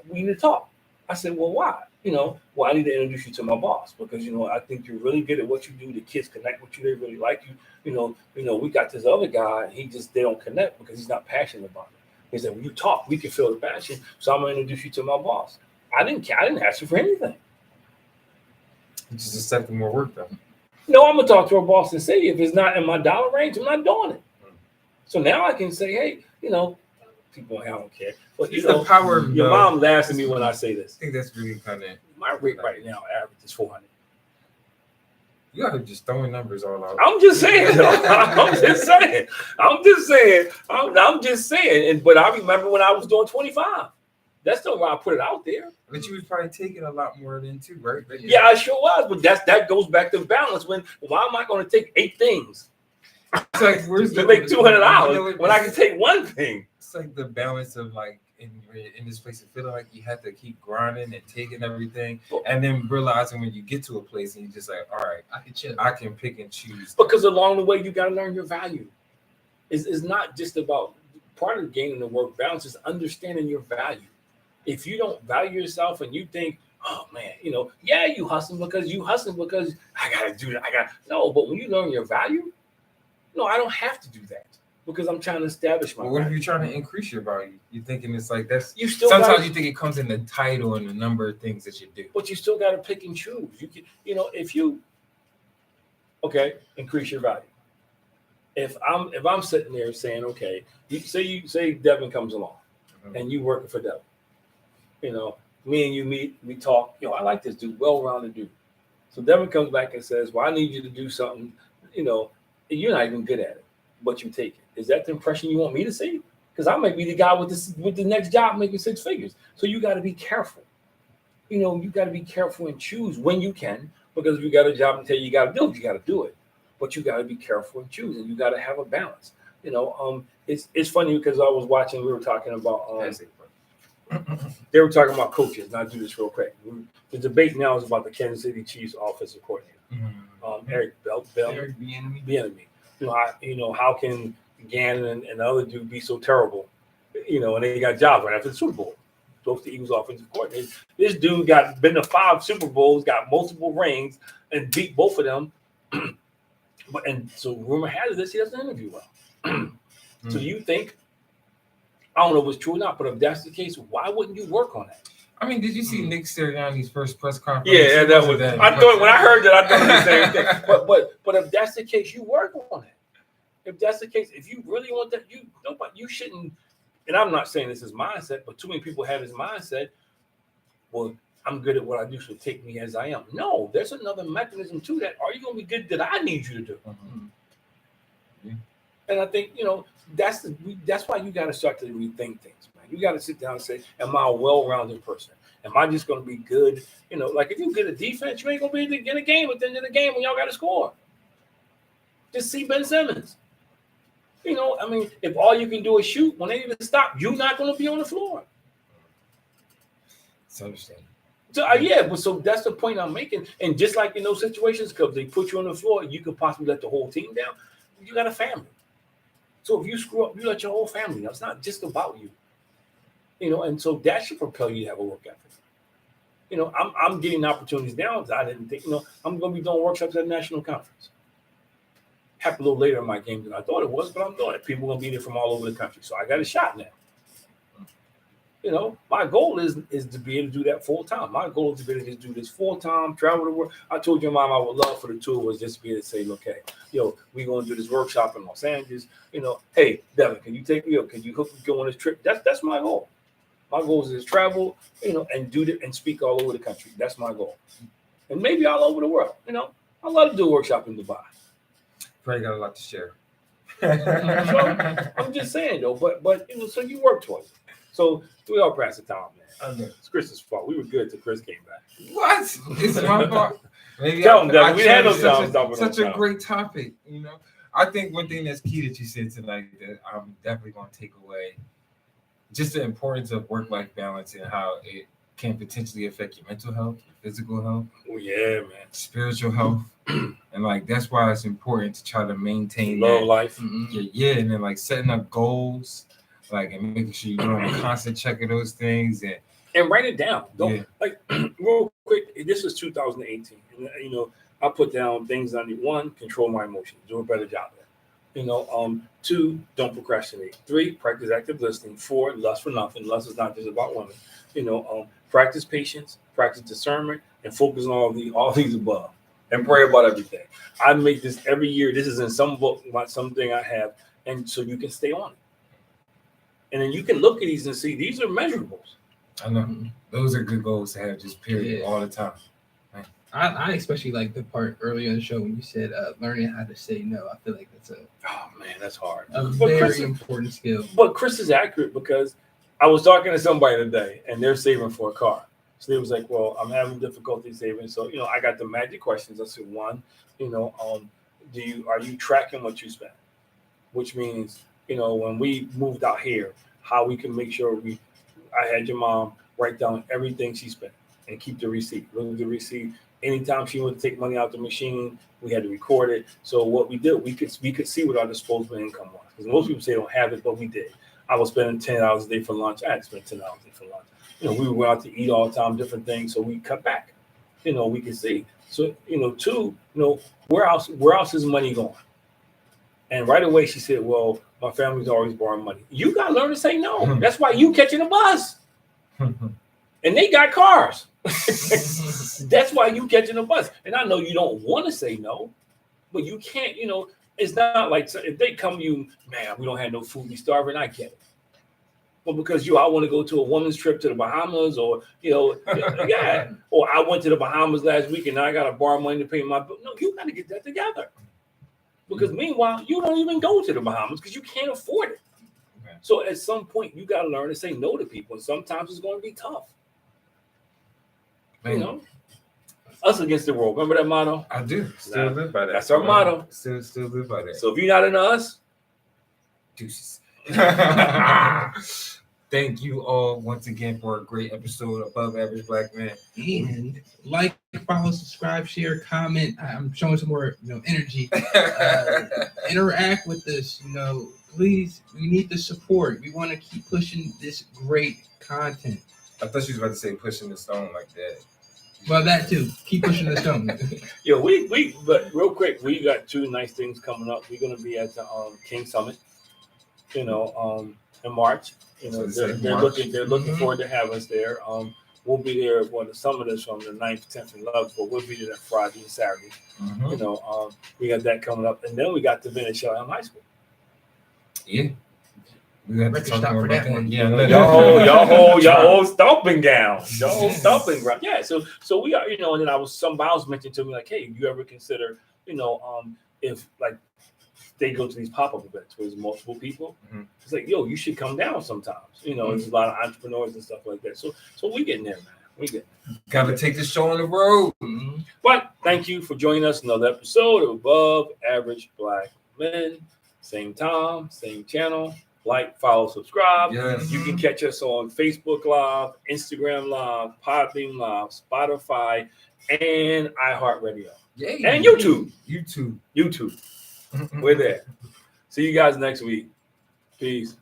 Speaker 2: need to talk. I said, well, why? Well, I need to introduce you to my boss because, I think you're really good at what you do. The kids connect with you. They really like you. We got this other guy. They don't connect because he's not passionate about it. He said, when you talk, we can feel the passion. So I'm going to introduce you to my boss. I didn't ask you for anything.
Speaker 1: You just accepted more work, though.
Speaker 2: No, I'm going to talk to our boss and say, if it's not in my dollar range, I'm not doing it. So now I can say, hey, people, I don't care. But,
Speaker 1: the power of
Speaker 2: your mom laughs at me when I say this.
Speaker 1: I think that's really kind of...
Speaker 2: My rate right now average is 400.
Speaker 1: You gotta just throwing numbers all out.
Speaker 2: I'm just saying. I'm just saying. But I remember when I was doing 25. That's not why I put it out there.
Speaker 1: But you was probably taking a lot more than two, right?
Speaker 2: Yeah, I sure was. But that goes back to balance. Why am I going to take 8 things?
Speaker 1: It's like, where's
Speaker 2: to make $200 when I can take one thing?
Speaker 1: It's like the balance of like in this place of feeling like you have to keep grinding and taking everything, and then realizing when you get to a place and you're just like, all right, I can pick and choose.
Speaker 2: Because along the way you got to learn your value. It's not just about part of gaining the work balance is understanding your value. If you don't value yourself and you think, oh man, you hustling because I gotta do that. No, but when you learn your value, no, I don't have to do that because I'm trying to establish my
Speaker 1: value. What if
Speaker 2: value.
Speaker 1: you're trying to increase your value? You're thinking it's like that's
Speaker 2: you still
Speaker 1: sometimes you think it comes in the title and the number of things that you do.
Speaker 2: But you still gotta pick and choose. You can, if you increase your value. If I'm sitting there saying, okay, you say Devin comes along and you working for Devin. Me and you meet, we talk, I like this dude, well-rounded dude. So Devin comes back and says, well, I need you to do something, you're not even good at it, but you take it. Is that the impression you want me to see? Because I might be the guy with the next job making 6 figures. So you got to be careful. You got to be careful and choose when you can, because if you got a job and tell you got to do it, you got to do it. But you got to be careful and choose, and you got to have a balance. It's funny because I was watching, we were talking about, they were talking about coaches, and I'll do this real quick. The debate now is about the Kansas City Chiefs offensive coordinator. Eric Bieniemy. How can Gannon and the other dude be so terrible? And they got jobs right after the Super Bowl. Both the Eagles offensive coordinator. This dude been to 5 Super Bowls, got multiple rings, and beat both of them. So rumor has it he doesn't interview well. So you think, I don't know if it's true or not, but if that's the case, why wouldn't you work on that?
Speaker 1: I mean, did you see Nick Sirianni's first press conference?
Speaker 2: Yeah, that was. I thought when I heard that, I thought the same thing. But if that's the case, you work on it. If that's the case, if you really want that, you shouldn't. And I'm not saying this is mindset, but too many people have this mindset. Well, I'm good at what I do, so take me as I am. No, there's another mechanism to that. Are you going to be good that I need you to do?
Speaker 1: Yeah. And
Speaker 2: I think that's why you got to start to rethink things, man. You got to sit down and say, "Am I a well-rounded person? Am I just going to be good? Like if you get a defense, you ain't going to be able to get a game at the end of the game when y'all got to score. Just see Ben Simmons. If all you can do is shoot, when they need to stop, you're not going to be on the floor.
Speaker 1: It's understandable.
Speaker 2: So, so that's the point I'm making. And just like in those situations, because they put you on the floor, you could possibly let the whole team down. You got a family. So if you screw up, you let your whole family down. It's not just about you. And so that should propel you to have a work ethic. I'm getting opportunities now that I didn't think, I'm going to be doing workshops at a national conference. Happened a little later in my game than I thought it was, but I'm doing it. People are going to be there from all over the country. So I got a shot now. My goal is to be able to do that full time. My goal is to be able to just do this full time, travel the world. I told your mom I would love for the tour was just to be able to say, look, hey, we're going to do this workshop in Los Angeles. Hey, Devin, can you take me up? Can you go on this trip? That's my goal. My goal is to travel, and do it and speak all over the country. That's my goal. and maybe all over the world. You know, I love to do a workshop in Dubai.
Speaker 1: Probably got a lot to share.
Speaker 2: I'm just saying though, but you know, so you work towards it. So we all pass the time, man.
Speaker 1: I know.
Speaker 2: It's Chris's fault. We were good till Chris came back.
Speaker 1: What? It's my fault. Maybe
Speaker 2: Tell him that we had no time
Speaker 1: such a great topic. You know, I think one thing that's key that you said tonight that I'm definitely going to take away, just the importance of work-life balance and how it can potentially affect your mental health, your physical health.
Speaker 2: Oh yeah, man.
Speaker 1: Spiritual health, and like that's why it's important to try to maintain
Speaker 2: love
Speaker 1: that.
Speaker 2: life.
Speaker 1: Yeah, and then like setting up goals, like and making sure you're doing a constant check of those things
Speaker 2: and write it down. Don't like real quick. This is 2018, and you know I put down things I need. 1, control my emotions. Do a better job at it. You know, 2, don't procrastinate. 3, practice active listening. 4, lust for nothing. Lust is not just about women. You know, practice patience, practice discernment, and focus on all these above. And pray about everything. I make this every year. This is in some book, something I have, and so you can stay on it. And then you can look at these and see these are measurables.
Speaker 1: I know those are good goals to have, just period, all the time.
Speaker 3: I especially like the part earlier in the show when you said learning how to say no. I feel like that's
Speaker 2: that's hard.
Speaker 3: A very important skill.
Speaker 2: But Chris is accurate because I was talking to somebody today and they're saving for a car. So they was like, well, I'm having difficulty saving. So, you know, I got the magic questions. I said, 1, you know, are you tracking what you spend? Which means, you know, when we moved out here, how we can make sure I had your mom write down everything she spent and keep the receipt. Look at the receipt. Anytime she would take money out the machine, we had to record it. So what we did, we could see what our disposable income was. Because most people say they don't have it, but we did. I was spending $10 a day for lunch. I had to spend $10 a day for lunch. You know, we would go out to eat all the time, different things. So we cut back. You know, we could see. So, you know, 2, you know, where else is money going? And right away she said, well, my family's always borrowing money. You got to learn to say no. That's why you catching a bus. And they got cars. That's why you catching a bus. And I know you don't want to say no, but you can't, you know, it's not like if they come to you, man, we don't have no food, we starving, I get it. But because I want to go to a woman's trip to the Bahamas or, you know, or I went to the Bahamas last week and now I got to borrow money to pay my bill. No, you got to get that together. Because meanwhile, you don't even go to the Bahamas because you can't afford it. Okay. So at some point, you got to learn to say no to people. And sometimes it's going to be tough. You know, us against the world. Remember that motto?
Speaker 1: I do. Still live by that.
Speaker 2: That's our motto.
Speaker 1: Still live by that.
Speaker 2: So if you're not into us,
Speaker 1: deuces. Thank you all once again for a great episode of Above Average Black Men.
Speaker 3: And like, follow, subscribe, share, comment. I'm showing some more, you know, energy. Interact with us. You know, please. We need the support. We want to keep pushing this great content.
Speaker 1: I thought she was about to say pushing the stone like that.
Speaker 3: Well, that too. Keep pushing the stone.
Speaker 2: Yo, but real quick, we got 2 nice things coming up. We're gonna be at the King Summit, you know, in March. You know,
Speaker 1: So
Speaker 2: they're looking forward to have us there. We'll be there. Well, the summit is from the 9th, 10th, and 11th, but we'll be there that Friday and Saturday. You know, we got that coming up, and then we got the event at Shelham High School.
Speaker 1: Yeah. We got to talk more about that.
Speaker 2: Yeah, y'all whole stomping gowns, y'all whole stomping ground. Yeah, so we are, you know, and then somebody else mentioned to me like, hey, you ever consider, you know, if like they go to these pop-up events where there's multiple people, it's like, yo, you should come down sometimes. You know, there's a lot of entrepreneurs and stuff like that. So we getting there, man. We getting there.
Speaker 1: Gotta take this show on the road.
Speaker 2: But thank you for joining us another episode of Above Average Black Men. Same time, same channel. Like, follow, subscribe.
Speaker 1: Yes.
Speaker 2: You can catch us on Facebook Live, Instagram Live, Podbean Live, Spotify, and iHeartRadio.
Speaker 1: Yay.
Speaker 2: And YouTube.
Speaker 1: YouTube.
Speaker 2: We're there. See you guys next week. Peace.